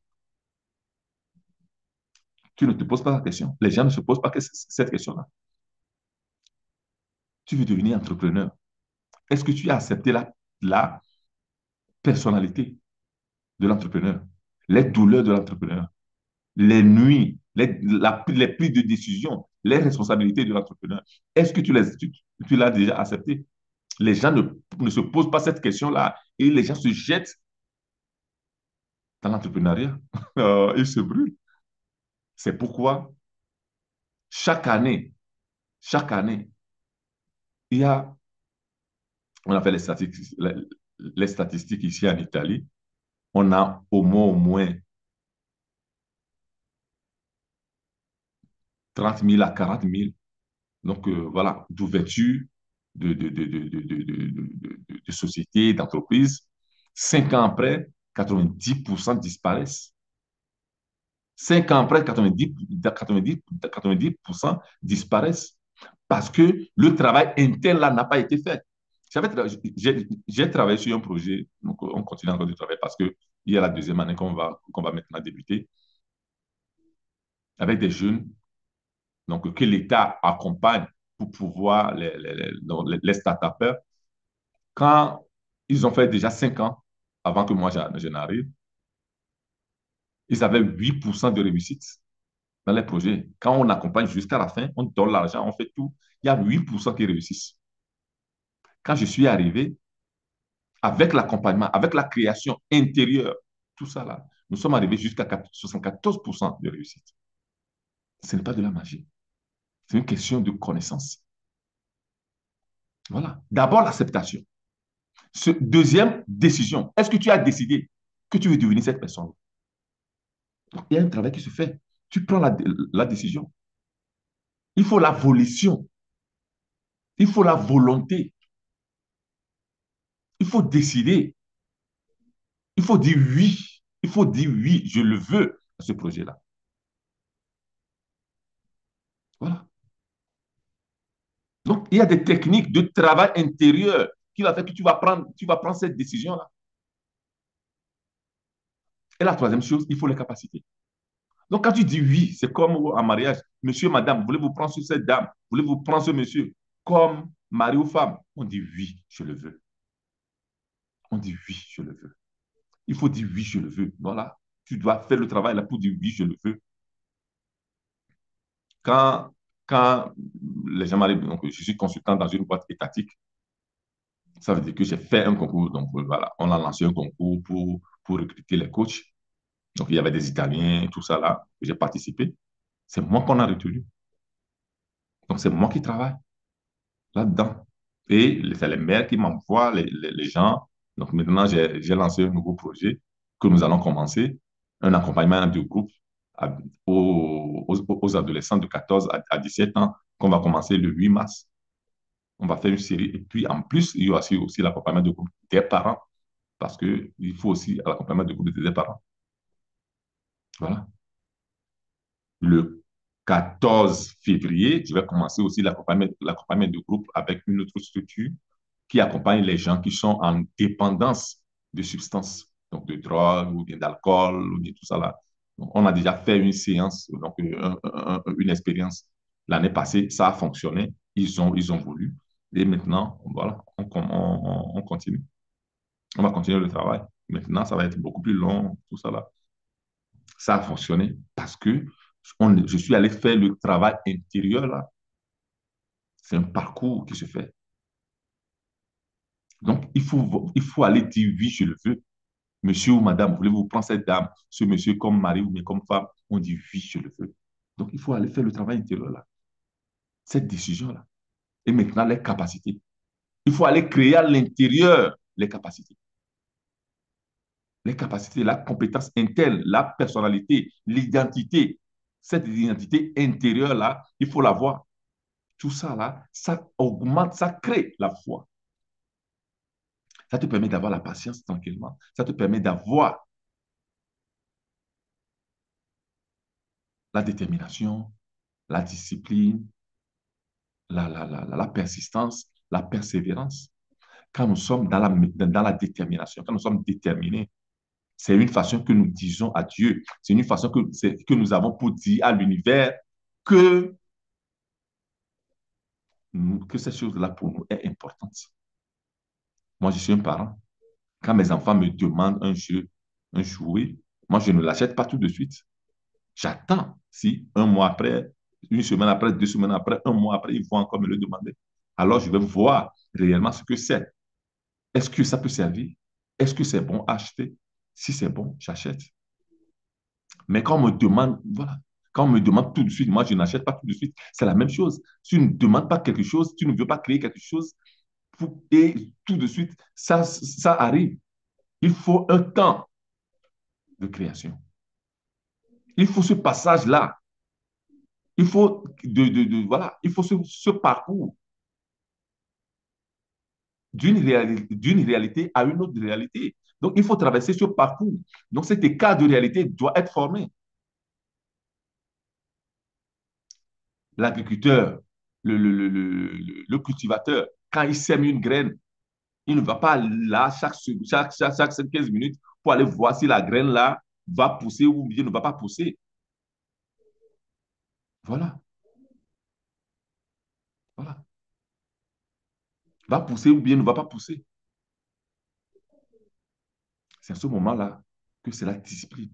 Tu ne te poses pas la question. Les gens ne se posent pas cette question-là. Tu veux devenir entrepreneur. Est-ce que tu as accepté la personnalité de l'entrepreneur, les douleurs de l'entrepreneur, les nuits, les prises de décision, les responsabilités de l'entrepreneur? Est-ce que tu l'as déjà accepté? Les gens ne se posent pas cette question-là et les gens se jettent dans l'entrepreneuriat. Ils se brûlent. C'est pourquoi chaque année, chaque année, il y a, on a fait les statistiques ici en Italie, on a au moins 30 000 à 40 000 donc, voilà, d'ouverture de sociétés, d'entreprises. 5 ans après, 90% disparaissent. 5 ans après, 90% disparaissent parce que le travail interne là n'a pas été fait. J'ai travaillé sur un projet, donc on continue encore de travailler parce qu'il y a la deuxième année qu'on va maintenant débuter avec des jeunes donc que l'État accompagne pour pouvoir les start-upers. Quand ils ont fait déjà 5 ans avant que moi je n'arrive, ils avaient 8% de réussite dans les projets. Quand on accompagne jusqu'à la fin, on donne l'argent, on fait tout, il y a 8% qui réussissent. Quand je suis arrivé, avec l'accompagnement, avec la création intérieure, tout ça là, nous sommes arrivés jusqu'à 74% de réussite. Ce n'est pas de la magie. C'est une question de connaissance. Voilà. D'abord, l'acceptation. Deuxième, décision. Est-ce que tu as décidé que tu veux devenir cette personne? Donc, il y a un travail qui se fait. Tu prends la décision. Il faut la volition. Il faut la volonté. Il faut décider. Il faut dire oui. Il faut dire oui, je le veux à ce projet-là. Voilà. Donc, il y a des techniques de travail intérieur qui va faire que tu vas prendre cette décision-là. Et la troisième chose, il faut les capacités. Donc, quand tu dis oui, c'est comme en mariage. Monsieur, madame, voulez-vous prendre sur cette dame? Voulez-vous prendre ce monsieur? Comme mari ou femme? On dit oui, je le veux. On dit oui, je le veux. Il faut dire oui, je le veux. Voilà. Tu dois faire le travail là pour dire oui, je le veux. Quand, quand les gens m'arrivent, donc je suis consultant dans une boîte étatique, ça veut dire que j'ai fait un concours. Donc voilà, on a lancé un concours pour recruter les coachs. Donc il y avait des Italiens, tout ça là, j'ai participé. C'est moi qu'on a retenu. Donc c'est moi qui travaille là-dedans. Et c'est les maires qui m'envoient les gens. Donc maintenant, j'ai lancé un nouveau projet que nous allons commencer, un accompagnement de groupe à- aux adolescents de 14 à 17 ans qu'on va commencer le 8 mars. On va faire une série. Et puis, en plus, il y aura aussi l'accompagnement de groupe des parents, parce qu'il faut aussi l'accompagnement de groupe des parents. Voilà. Le 14 février, je vais commencer aussi l'accompagnement de groupe avec une autre structure qui accompagne les gens qui sont en dépendance de substances, donc de drogue ou bien d'alcool ou bien tout ça là. Donc, on a déjà fait une séance, donc une expérience l'année passée, ça a fonctionné, ils ont voulu. Et maintenant, voilà, on continue. On va continuer le travail. Maintenant, ça va être beaucoup plus long, tout ça là. Ça a fonctionné parce que je suis allé faire le travail intérieur là. C'est un parcours qui se fait. Donc, il faut aller dire oui, je le veux. Monsieur ou madame, voulez-vous prendre cette dame, ce monsieur comme mari ou bien comme femme? On dit oui, je le veux. Donc, il faut aller faire le travail intérieur là, cette décision-là. Et maintenant, les capacités. Il faut aller créer à l'intérieur les capacités. Les capacités, la compétence interne, la personnalité, l'identité. Cette identité intérieure-là, il faut l'avoir. Tout ça là, ça augmente, ça crée la foi. Ça te permet d'avoir la patience tranquillement. Ça te permet d'avoir la détermination, la discipline, la persistance, la persévérance. Quand nous sommes dans la détermination, quand nous sommes déterminés, c'est une façon que nous disons à Dieu, c'est une façon que nous avons pour dire à l'univers que, que cette chose-là pour nous est importante. Moi, je suis un parent. Quand mes enfants me demandent un jeu, un jouet, moi, je ne l'achète pas tout de suite. J'attends si un mois après, une semaine après, 2 semaines après, un mois après, ils vont encore me le demander. Alors, je vais voir réellement ce que c'est. Est-ce que ça peut servir? Est-ce que c'est bon à acheter? Si c'est bon, j'achète. Mais quand on me demande, voilà, quand on me demande tout de suite, moi, je n'achète pas tout de suite. C'est la même chose. Si tu ne demandes pas quelque chose, tu ne veux pas créer quelque chose, et tout de suite, ça arrive. Il faut un temps de création. Il faut ce passage-là. Il faut, voilà, il faut ce parcours d'une réalité à une autre réalité. Donc, il faut traverser ce parcours. Donc, cet écart de réalité doit être formé. L'agriculteur, le cultivateur, quand il sème une graine, il ne va pas là chaque 15 minutes pour aller voir si la graine là va pousser ou bien ne va pas pousser. Voilà, voilà. Va pousser ou bien ne va pas pousser. C'est à ce moment-là que c'est la discipline.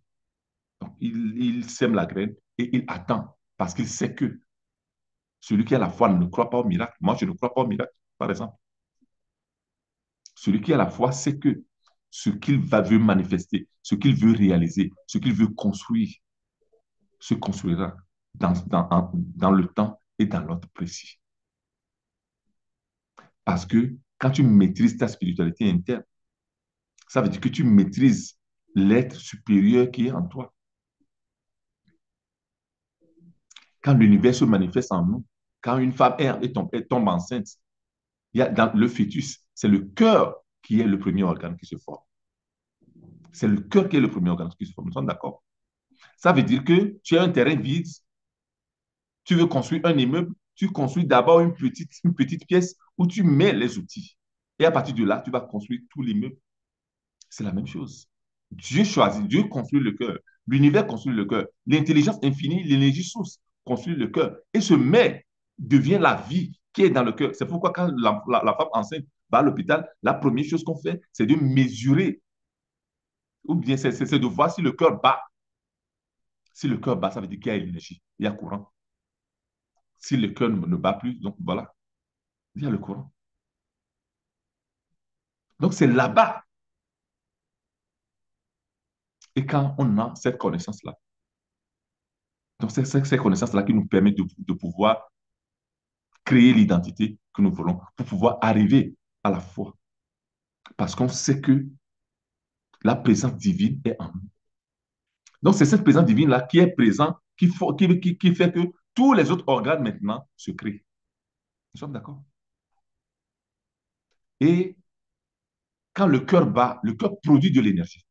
Donc, il sème la graine et il attend parce qu'il sait que celui qui a la foi ne croit pas au miracle. Moi, je ne crois pas au miracle, par exemple. Celui qui a la foi sait que ce qu'il va veut manifester, ce qu'il veut réaliser, ce qu'il veut construire, se construira dans le temps et dans l'ordre précis. Parce que quand tu maîtrises ta spiritualité interne, ça veut dire que tu maîtrises l'être supérieur qui est en toi. Quand l'univers se manifeste en nous, quand une femme tombe enceinte, il y a dans le fœtus, c'est le cœur qui est le premier organe qui se forme. C'est le cœur qui est le premier organe qui se forme. Nous sommes d'accord? Ça veut dire que tu as un terrain vide, tu veux construire un immeuble, tu construis d'abord une petite pièce où tu mets les outils. Et à partir de là, tu vas construire tout l'immeuble. C'est la même chose. Dieu choisit, Dieu construit le cœur. L'univers construit le cœur. L'intelligence infinie, l'énergie source construit le cœur. Et ce mais devient la vie qui est dans le cœur. C'est pourquoi quand la femme enceinte va à l'hôpital, la première chose qu'on fait, c'est de mesurer, ou bien c'est de voir si le cœur bat. Si le cœur bat, ça veut dire qu'il y a l'énergie, il y a courant. Si le cœur ne bat plus, donc voilà, il y a le courant. Donc c'est là-bas. Et quand on a cette connaissance-là, donc c'est ces connaissances-là qui nous permettent de pouvoir créer l'identité que nous voulons, pour pouvoir arriver à la foi. Parce qu'on sait que la présence divine est en nous. Donc c'est cette présence divine-là qui est présente, qui fait que tous les autres organes maintenant se créent. Nous sommes d'accord? Et quand le cœur bat, le cœur produit de l'énergie.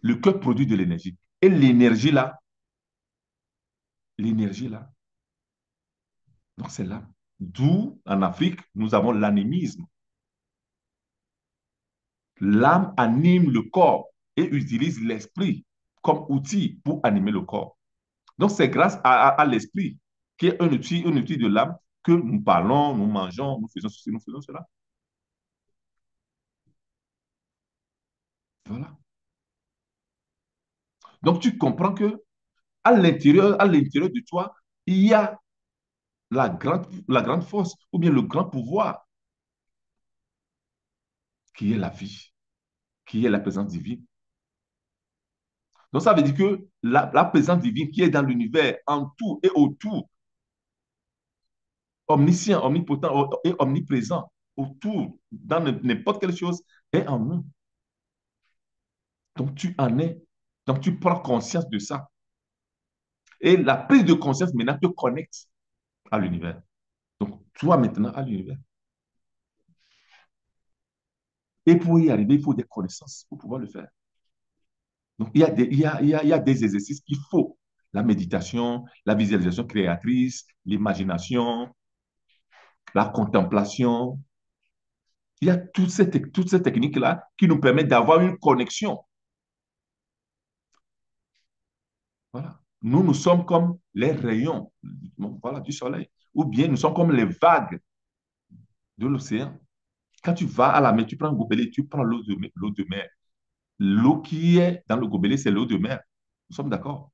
Le cœur produit de l'énergie. Et l'énergie là, donc c'est là. D'où, en Afrique, nous avons l'anémisme. L'âme anime le corps et utilise l'esprit comme outil pour animer le corps. Donc, c'est grâce à l'esprit, qui est un outil de l'âme, que nous parlons, nous mangeons, nous faisons ceci, nous faisons cela. Voilà. Donc, tu comprends que à l'intérieur de toi, il y a la grande force ou bien le grand pouvoir qui est la vie, qui est la présence divine. Donc, ça veut dire que la présence divine qui est dans l'univers, en tout et autour, omniscient, omnipotent et omniprésent, autour, dans n'importe quelle chose, est en nous. Donc, tu en es. Donc, tu prends conscience de ça. Et la prise de conscience maintenant te connecte à l'univers. Donc, toi maintenant à l'univers. Et pour y arriver, il faut des connaissances pour pouvoir le faire. Donc, il y a des exercices qu'il faut. La méditation, la visualisation créatrice, l'imagination, la contemplation. Il y a toutes ces techniques-là qui nous permettent d'avoir une connexion. Voilà. Nous sommes comme les rayons, voilà, du soleil. Ou bien nous sommes comme les vagues de l'océan. Quand tu vas à la mer, tu prends un gobelet, tu prends l'eau de mer. L'eau qui est dans le gobelet, c'est l'eau de mer. Nous sommes d'accord.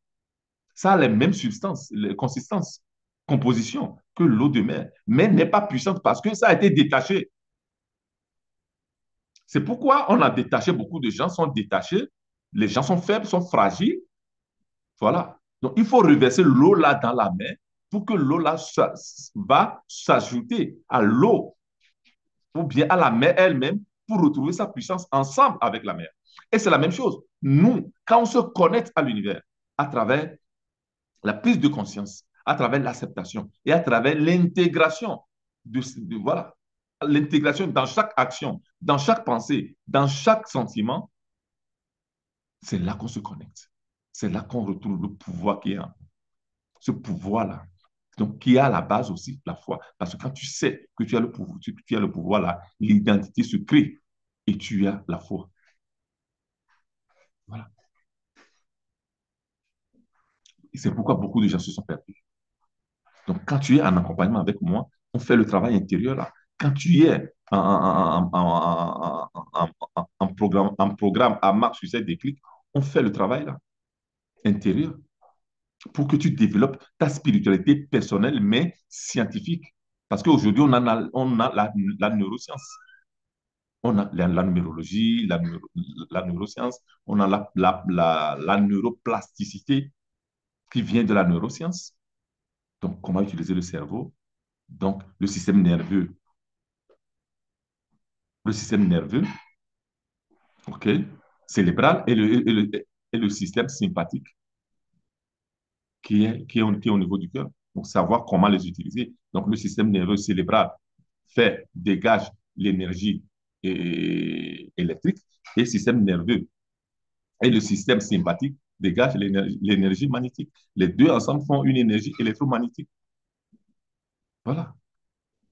Ça a les mêmes substances, les consistances, composition que l'eau de mer, mais n'est pas puissante parce que ça a été détaché. C'est pourquoi on a détaché, beaucoup de gens sont détachés, les gens sont faibles, sont fragiles. Voilà. Donc, il faut reverser l'eau là dans la mer pour que l'eau là va s'ajouter à l'eau ou bien à la mer elle-même pour retrouver sa puissance ensemble avec la mer. Et c'est la même chose. Nous, quand on se connecte à l'univers à travers la prise de conscience, à travers l'acceptation et à travers l'intégration voilà, l'intégration dans chaque action, dans chaque pensée, dans chaque sentiment, c'est là qu'on se connecte. C'est là qu'on retrouve le pouvoir qui est en ce pouvoir-là. Donc, qui est à la base aussi la foi. Parce que quand tu sais que tu as le pouvoir, tu as le pouvoir là, l'identité se crée et tu as la foi. Voilà. Et c'est pourquoi beaucoup de gens se sont perdus. Donc, quand tu es en accompagnement avec moi, on fait le travail intérieur là. Quand tu es en programme à marque sur ces déclics, on fait le travail là, intérieur, pour que tu développes ta spiritualité personnelle, mais scientifique. Parce qu'aujourd'hui, on a la neuroscience. On a la numérologie, la neuroscience, on a la neuroplasticité qui vient de la neuroscience. Donc, comment utiliser le cerveau? Donc, le système nerveux, OK, cérébral et le système sympathique qui est au niveau du cœur. Donc, savoir comment les utiliser. Donc, le système nerveux cérébral dégage l'énergie électrique et le système nerveux et le système sympathique dégage l'énergie magnétique. Les deux ensemble font une énergie électromagnétique. Voilà.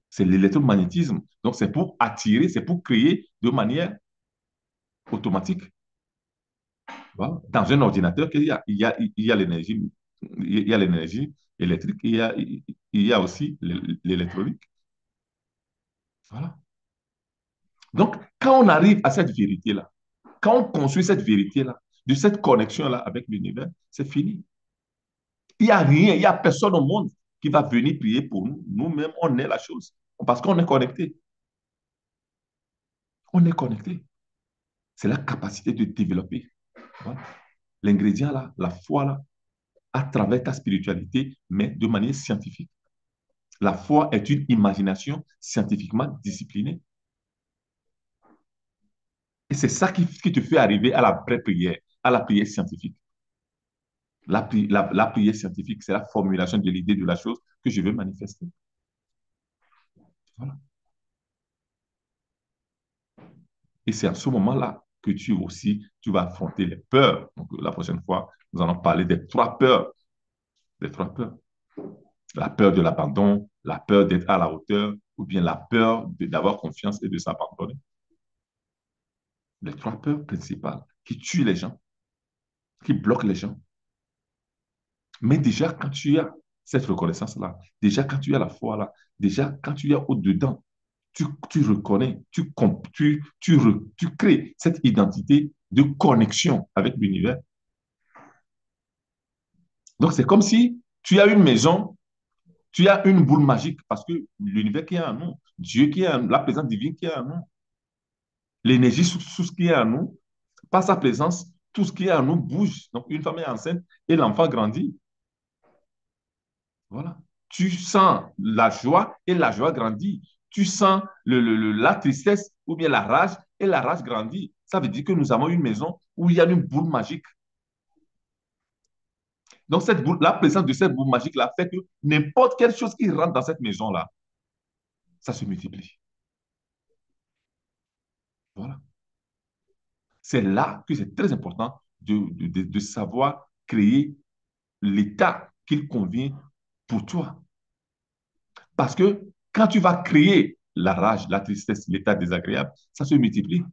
C'est l'électromagnétisme. Donc, c'est pour attirer, c'est pour créer de manière automatique. Voilà. Dans un ordinateur, il y a l'énergie, il y a l'énergie électrique, il y a aussi l'électronique. Voilà. Donc, quand on arrive à cette vérité-là, quand on construit cette vérité-là, de cette connexion-là avec l'univers, c'est fini. Il n'y a rien, il n'y a personne au monde qui va venir prier pour nous. Nous-mêmes, on est la chose. Parce qu'on est connecté. On est connecté. C'est la capacité de développer. Voilà. L'ingrédient là, la foi là, à travers ta spiritualité, mais de manière scientifique. La foi est une imagination scientifiquement disciplinée. Et c'est ça qui te fait arriver à la vraie prière, à la prière scientifique. La prière scientifique, c'est la formulation de l'idée de la chose que je veux manifester. Voilà. Et c'est à ce moment-là que tu aussi, tu vas affronter les peurs. Donc, la prochaine fois, nous allons parler des trois peurs. Des trois peurs. La peur de l'abandon, la peur d'être à la hauteur, ou bien la peur d'avoir confiance et de s'abandonner. Les trois peurs principales qui tuent les gens, qui bloquent les gens. Mais déjà, quand tu as cette reconnaissance-là, déjà quand tu as la foi-là, déjà quand tu as au-dedans, tu reconnais, tu crées cette identité de connexion avec l'univers. Donc, c'est comme si tu as une maison, tu as une boule magique, parce que l'univers qui est en nous, Dieu qui est en nous, la présence divine qui est en nous, l'énergie sous ce qui est en nous, par sa présence, tout ce qui est en nous bouge. Donc, une femme est enceinte et l'enfant grandit. Voilà. Tu sens la joie et la joie grandit. Tu sens la tristesse ou bien la rage et la rage grandit. Ça veut dire que nous avons une maison où il y a une boule magique. Donc, la présence de cette boule magique-là fait que n'importe quelle chose qui rentre dans cette maison-là, ça se multiplie. Voilà. C'est là que c'est très important de savoir créer l'état qu'il convient pour toi. Parce que quand tu vas créer la rage, la tristesse, l'état désagréable, ça se multiplie.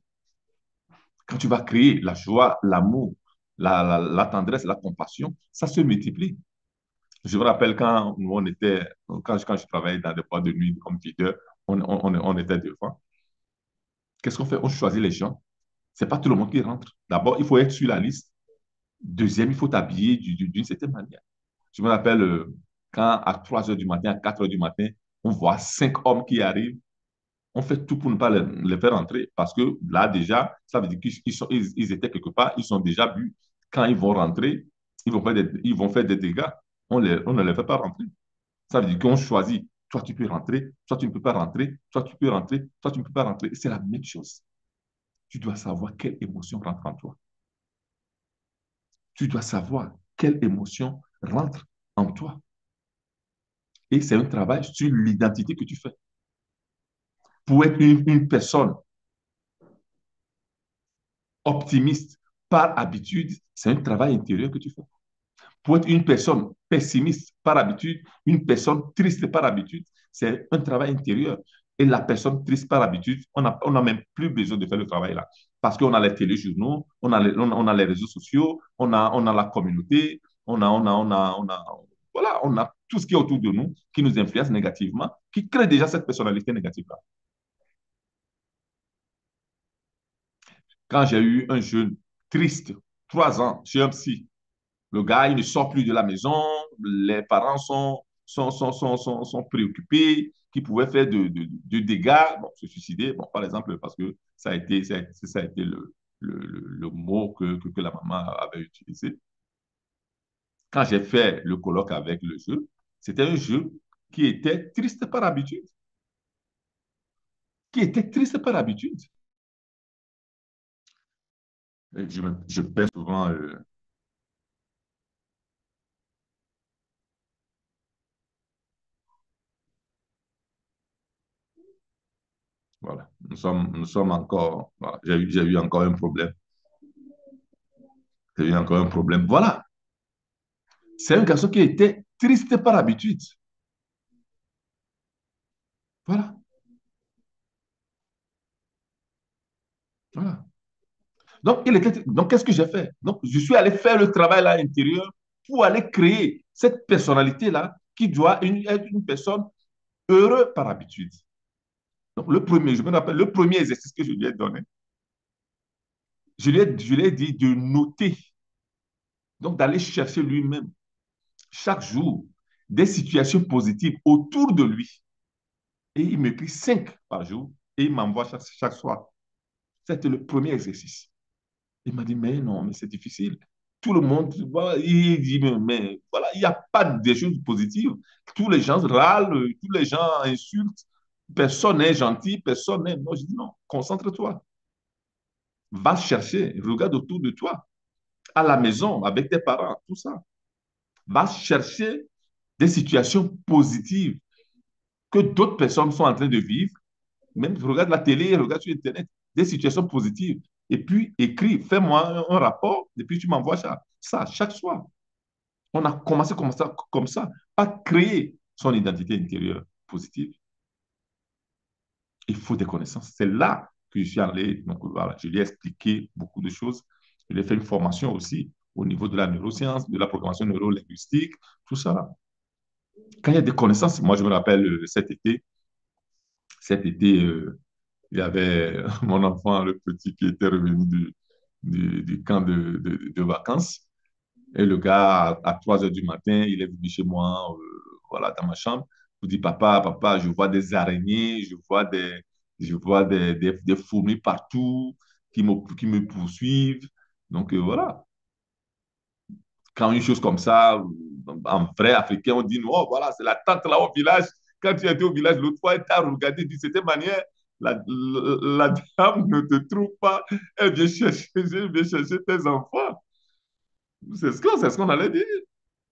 Quand tu vas créer la joie, l'amour, la tendresse, la compassion, ça se multiplie. Je me rappelle quand je travaillais dans des boîtes de nuit comme videur, on était devant. Qu'est-ce qu'on fait? On choisit les gens. C'est pas tout le monde qui rentre. D'abord, il faut être sur la liste. Deuxième, il faut t'habiller d'une certaine manière. Je me rappelle quand à 3 heures du matin, à 4 heures du matin, on voit 5 hommes qui arrivent. On fait tout pour ne pas les faire entrer parce que là, déjà, ça veut dire qu'ils étaient quelque part, ils sont déjà vus. Quand ils vont rentrer, ils vont faire des dégâts. On ne les fait pas rentrer. Ça veut dire qu'on choisit. Toi, tu peux rentrer, toi, tu ne peux pas rentrer, toi, tu peux rentrer, toi, tu ne peux pas rentrer. C'est la même chose. Tu dois savoir quelle émotion rentre en toi. Tu dois savoir quelle émotion rentre en toi. Et c'est un travail sur l'identité que tu fais. Pour être une personne optimiste par habitude, c'est un travail intérieur que tu fais. Pour être une personne pessimiste par habitude, une personne triste par habitude, c'est un travail intérieur. Et la personne triste par habitude, on n'a même plus besoin de faire le travail là. Parce qu'on a les téléjournaux, on a les réseaux sociaux, on a la communauté, voilà, on a tout ce qui est autour de nous qui nous influence négativement, qui crée déjà cette personnalité négative-là. Quand j'ai eu un jeune triste, 3 ans, chez un psy, le gars, il ne sort plus de la maison, les parents sont sont préoccupés, qui pouvaient faire de dégâts, bon, se suicider, bon, par exemple, parce que ça a été le mot que la maman avait utilisé. Quand j'ai fait le colloque avec le jeu, c'était un jeu qui était triste par habitude, qui était triste par habitude. Je perds souvent, voilà, nous sommes encore, voilà, j'ai eu encore un problème, j'ai eu encore un problème. Voilà, c'est un garçon qui était triste par habitude. Voilà, voilà. Donc qu'est-ce que j'ai fait? Donc, je suis allé faire le travail là à l'intérieur pour aller créer cette personnalité-là qui doit être une personne heureuse par habitude. Donc, le premier, je me rappelle, le premier exercice que je lui ai donné, je lui ai dit de noter, donc d'aller chercher lui-même chaque jour des situations positives autour de lui. Et il m'écrit 5 par jour et il m'envoie chaque soir. C'était le premier exercice. Il m'a dit, mais non, mais c'est difficile. Tout le monde, voilà, il dit, mais voilà, il n'y a pas de choses positives. Tous les gens râlent, tous les gens insultent. Personne n'est gentil, personne n'est. Non, je dis non, concentre-toi. Va chercher, regarde autour de toi, à la maison, avec tes parents, tout ça. Va chercher des situations positives que d'autres personnes sont en train de vivre. Même regarde la télé, regarde sur Internet, des situations positives. Et puis écris, fais-moi un rapport, et puis tu m'envoies ça chaque soir. On a commencé comme ça, à créer son identité intérieure positive. Il faut des connaissances. C'est là que je suis allé. Donc, voilà, je lui ai expliqué beaucoup de choses. Je lui ai fait une formation aussi au niveau de la neuroscience, de la programmation neurolinguistique, tout ça. Quand il y a des connaissances, moi, je me rappelle cet été il y avait mon enfant, le petit, qui était revenu du camp de vacances. Et le gars, à 3 heures du matin, il est venu chez moi, voilà, dans ma chambre, pour dire, papa, je vois des araignées, je vois des fourmis partout qui me poursuivent. Donc, voilà. Quand une chose comme ça, en vrai africain, on dit, non, voilà, c'est la tante là au village. Quand tu étais au village l'autre fois, elle t'a regardé de cette manière, la dame ne te trouve pas, elle vient chercher tes enfants. C'est ce qu'on allait dire.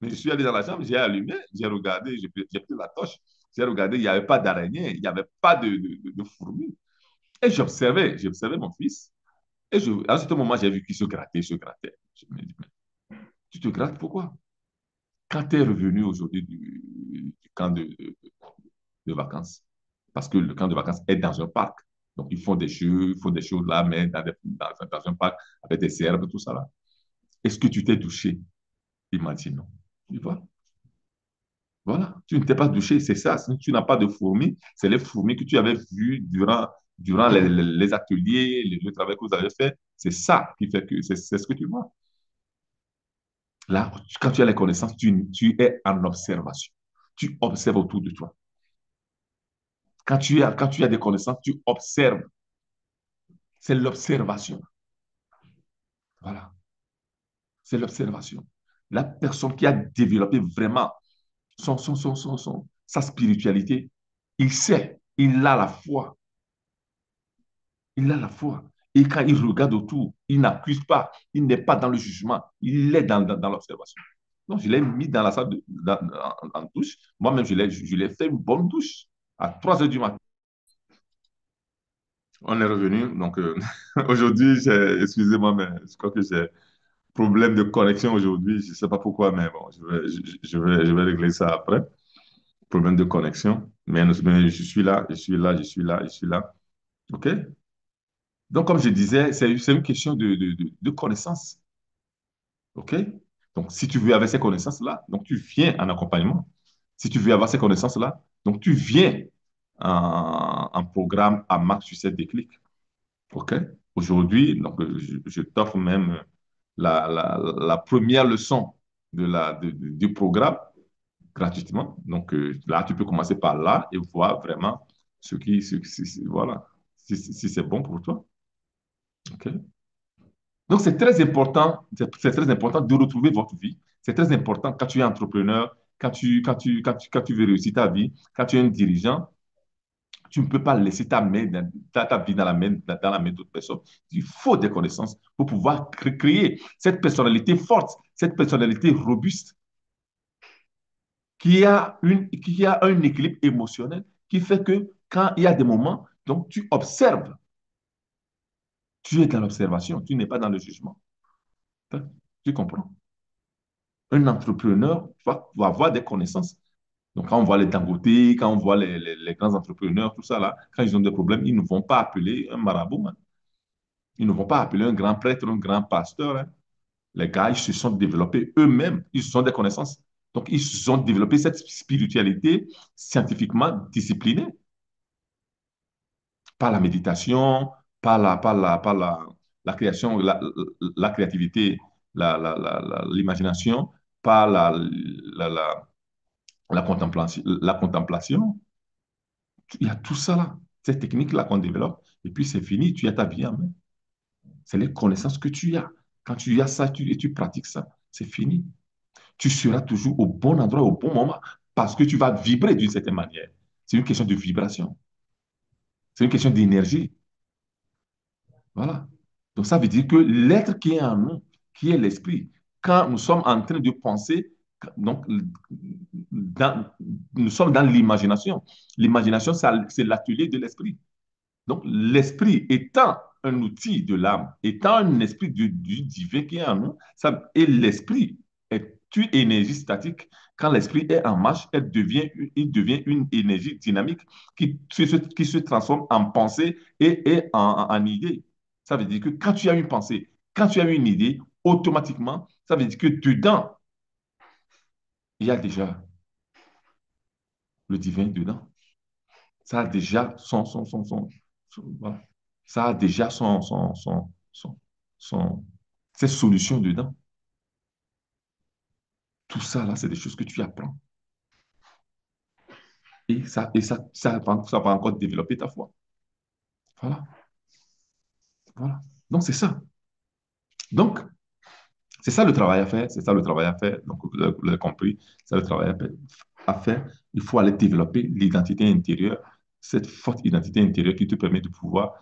Mais je suis allé dans la chambre, j'ai allumé, j'ai regardé, j'ai pris la torche, j'ai regardé, il n'y avait pas d'araignée, il n'y avait pas de fourmis. Et j'observais mon fils. Et à ce moment, j'ai vu qu'il se grattait. Je me dis, mais tu te grattes pourquoi? Quand tu es revenu aujourd'hui du camp de vacances, parce que le camp de vacances est dans un parc, donc ils font des choses là, mais dans un parc avec des cerfs, tout ça là. Est-ce que tu t'es douché? Il m'a dit non. Tu vois? Voilà, tu ne t'es pas douché, c'est ça. Si tu n'as pas de fourmis, c'est les fourmis que tu avais vues durant les ateliers, le travail que vous avez fait. C'est ça qui fait que c'est ce que tu vois. Là, quand tu as les connaissances, tu es en observation. Tu observes autour de toi. Quand tu as des connaissances, tu observes. C'est l'observation. Voilà, c'est l'observation. La personne qui a développé vraiment sa spiritualité, il sait, il a la foi. Il a la foi. Et quand il regarde autour, il n'accuse pas, il n'est pas dans le jugement, il est dans l'observation. Donc, je l'ai mis dans la salle en douche. Moi-même, je l'ai fait une bonne douche à 3 heures du matin. On est revenu. Donc, aujourd'hui, excusez-moi, mais je crois que j'ai problème de connexion aujourd'hui. Je ne sais pas pourquoi, mais bon, je vais régler ça après. Problème de connexion. Mais je suis là, je suis là, je suis là, je suis là. OK? Donc, comme je disais, c'est une question de connaissance. OK? Donc, si tu veux avoir ces connaissances-là, donc tu viens en accompagnement. Si tu veux avoir ces connaissances-là, donc tu viens en programme à Max Succès Déclic. OK? Aujourd'hui, donc, je t'offre même la première leçon du programme. gratuitement. Donc là, tu peux commencer par là et voir vraiment voilà, si c'est bon pour toi. OK? Donc, c'est très important de retrouver votre vie. C'est très important quand tu es entrepreneur, quand tu veux réussir ta vie, quand tu es un dirigeant, tu ne peux pas laisser ta vie dans la main d'autres personnes. Il faut des connaissances pour pouvoir créer cette personnalité forte, cette personnalité robuste qui a un équilibre émotionnel qui fait que quand il y a des moments, donc tu observes, tu es dans l'observation, tu n'es pas dans le jugement. Hein? Tu comprends? Un entrepreneur va avoir des connaissances. Donc, quand on voit les Dangote, quand on voit les grands entrepreneurs, tout ça là, quand ils ont des problèmes, ils ne vont pas appeler un marabout, hein. Ils ne vont pas appeler un grand prêtre, un grand pasteur, hein. Les gars, ils se sont développés eux-mêmes, ils ont des connaissances. Donc, ils ont développé cette spiritualité scientifiquement disciplinée par la méditation, la création, la créativité, l'imagination, par la contemplation. Il y a tout ça là, ces techniques-là qu'on développe, et puis c'est fini, tu as ta vie en main. C'est les connaissances que tu as. Quand tu as ça et tu pratiques ça, c'est fini. Tu seras toujours au bon endroit, au bon moment, parce que tu vas vibrer d'une certaine manière. C'est une question de vibration. C'est une question d'énergie. Voilà. Donc ça veut dire que l'être qui est en nous, qui est l'esprit, quand nous sommes en train de penser, donc dans- nous sommes dans l'imagination. L'imagination, c'est l'atelier de l'esprit. Donc, l'esprit étant un outil de l'âme, étant un esprit du divin qui est en nous, et l'esprit est une énergie statique. Quand l'esprit est en marche, il devient une énergie dynamique qui se transforme en pensée et en idée. Ça veut dire que quand tu as une pensée, quand tu as une idée, automatiquement, ça veut dire que dedans, il y a déjà le divin dedans. Ça a déjà voilà. Ça a déjà ses solutions dedans. Tout ça, là, c'est des choses que tu apprends. Ça va encore développer ta foi. Voilà, voilà. Donc, c'est ça. Donc, c'est ça le travail à faire. C'est ça le travail à faire. Donc, vous l'avez compris. C'est le travail à faire. Il faut aller développer l'identité intérieure, cette forte identité intérieure qui te permet de pouvoir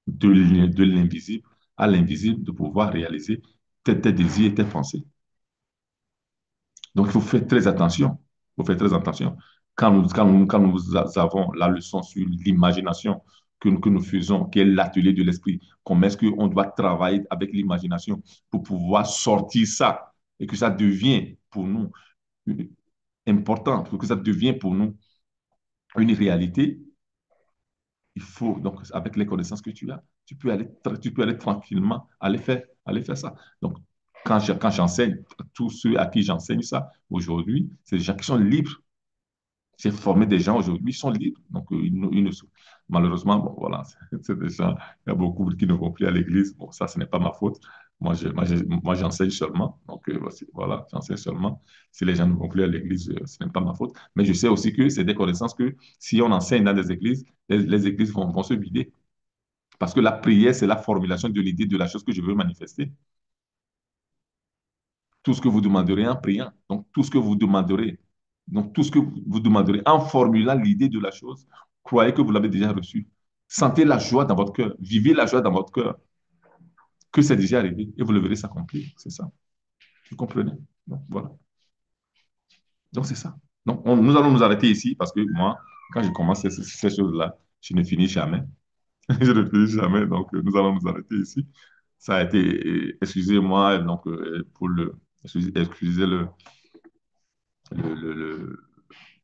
de l'invisible à l'invisible, de pouvoir réaliser tes désirs et tes pensées. Donc, il faut faire très attention. Il faut faire très attention. Quand nous avons la leçon sur l'imagination que nous faisons, qui est l'atelier de l'esprit, comment est-ce qu'on doit travailler avec l'imagination pour pouvoir sortir ça et que ça devient pour nous important, pour que ça devienne pour nous une réalité, il faut, donc, avec les connaissances que tu as, tu peux aller tranquillement aller faire ça. Donc, quand j'enseigne, tous ceux à qui j'enseigne ça aujourd'hui, c'est des gens qui sont libres. J'ai formé des gens aujourd'hui, ils sont libres. Donc, malheureusement, bon, voilà, c'est des gens, il y a beaucoup qui ne vont plus à l'église. Bon, ça, ce n'est pas ma faute. Moi, j'enseigne seulement. Donc, voilà, j'enseigne seulement. Si les gens ne vont plus à l'église, ce n'est pas ma faute. Mais je sais aussi que c'est des connaissances que si on enseigne dans des églises, les églises vont se vider. Parce que la prière, c'est la formulation de l'idée de la chose que je veux manifester. Tout ce que vous demanderez en priant. Donc, tout ce que vous demanderez. Donc, tout ce que vous demanderez en formulant l'idée de la chose, croyez que vous l'avez déjà reçue. Sentez la joie dans votre cœur. Vivez la joie dans votre cœur. Que c'est déjà arrivé. Et vous le verrez s'accomplir. C'est ça. Vous comprenez? Donc, voilà. Donc, c'est ça. Donc, nous allons nous arrêter ici parce que moi, quand je commence ces choses-là, je ne finis jamais. Je ne finis jamais. Donc, nous allons nous arrêter ici. Ça a été, excusez-moi, donc, excusez le,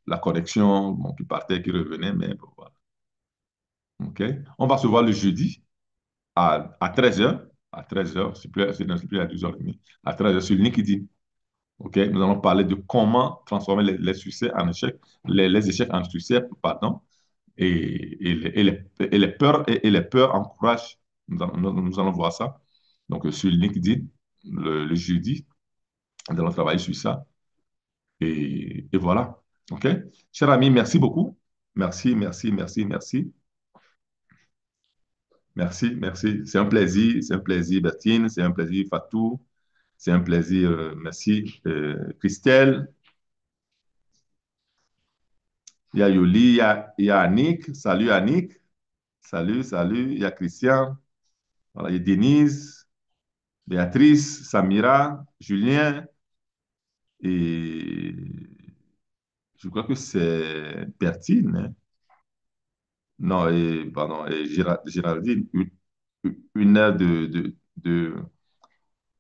la connexion bon, qui partait, qui revenait, mais bon, voilà. OK? On va se voir le jeudi à 13h. À 13h, c'est plus à 12h30. À 13h sur LinkedIn. OK? Nous allons parler de comment transformer les succès en échecs, les échecs en succès, pardon. Et les peurs encouragent. Nous allons voir ça. Donc, sur LinkedIn, le jeudi, nous allons travailler sur ça. Et voilà. OK? Cher ami, merci beaucoup. Merci, merci, merci, merci. Merci, merci. C'est un plaisir, Bertine, c'est un plaisir, Fatou, c'est un plaisir, merci, Christelle, il y a Yoli, il y a Annick, salut Annick, salut, salut, il y a Christian, voilà, il y a Denise, Béatrice, Samira, Julien, et je crois que c'est Bertine, hein. Non, pardon, et Géraldine, une heure de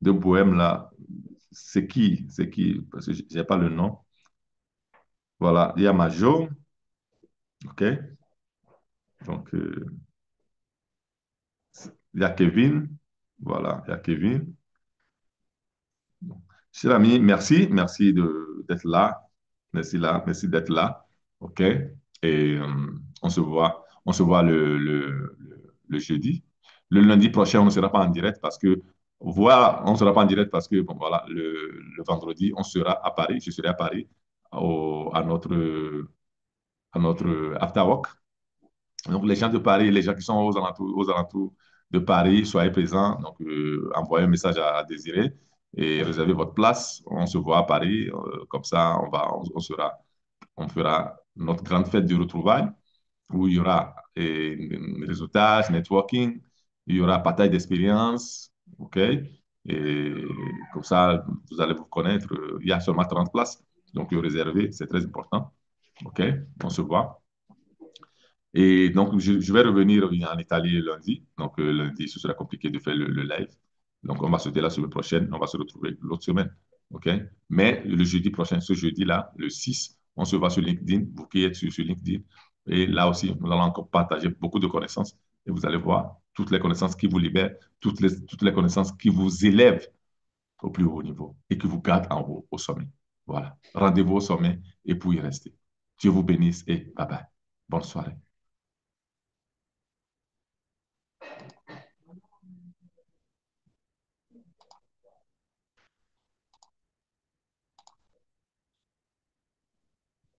bohème là. C'est qui? C'est qui? Parce que je n'ai pas le nom. Voilà, il y a Majo, OK? Donc, il y a Kevin. Voilà, il y a Kevin. Cher ami, merci, merci d'être là. Merci là, merci d'être là. OK? Et on se voit le jeudi. Le lundi prochain, on ne sera pas en direct parce que, voilà, on ne sera pas en direct parce que, bon, voilà, le vendredi, on sera à Paris. Je serai à Paris à notre after work. Donc, les gens de Paris, les gens qui sont aux alentours de Paris, soyez présents. Donc, envoyez un message à Désiré et réservez votre place. On se voit à Paris. Comme ça, on fera notre grande fête de retrouvailles où il y aura réseautage, networking, il y aura partage d'expérience. OK? Et comme ça, vous allez vous connaître. Il y a seulement 30 places. Donc, réservez, c'est très important. OK? On se voit. Et donc, je vais revenir en Italie lundi. Donc, lundi, ce sera compliqué de faire le live. Donc, on va se dire la semaine prochaine. On va se retrouver l'autre semaine. OK? Mais le jeudi prochain, ce jeudi-là, le 6, on se voit sur LinkedIn. Vous qui êtes sur LinkedIn. Et là aussi, nous allons encore partager beaucoup de connaissances. Et vous allez voir toutes les connaissances qui vous libèrent, toutes les connaissances qui vous élèvent au plus haut niveau et qui vous gardent en haut, au sommet. Voilà. Rendez-vous au sommet et pour y rester. Dieu vous bénisse et bye bye. Bonne soirée.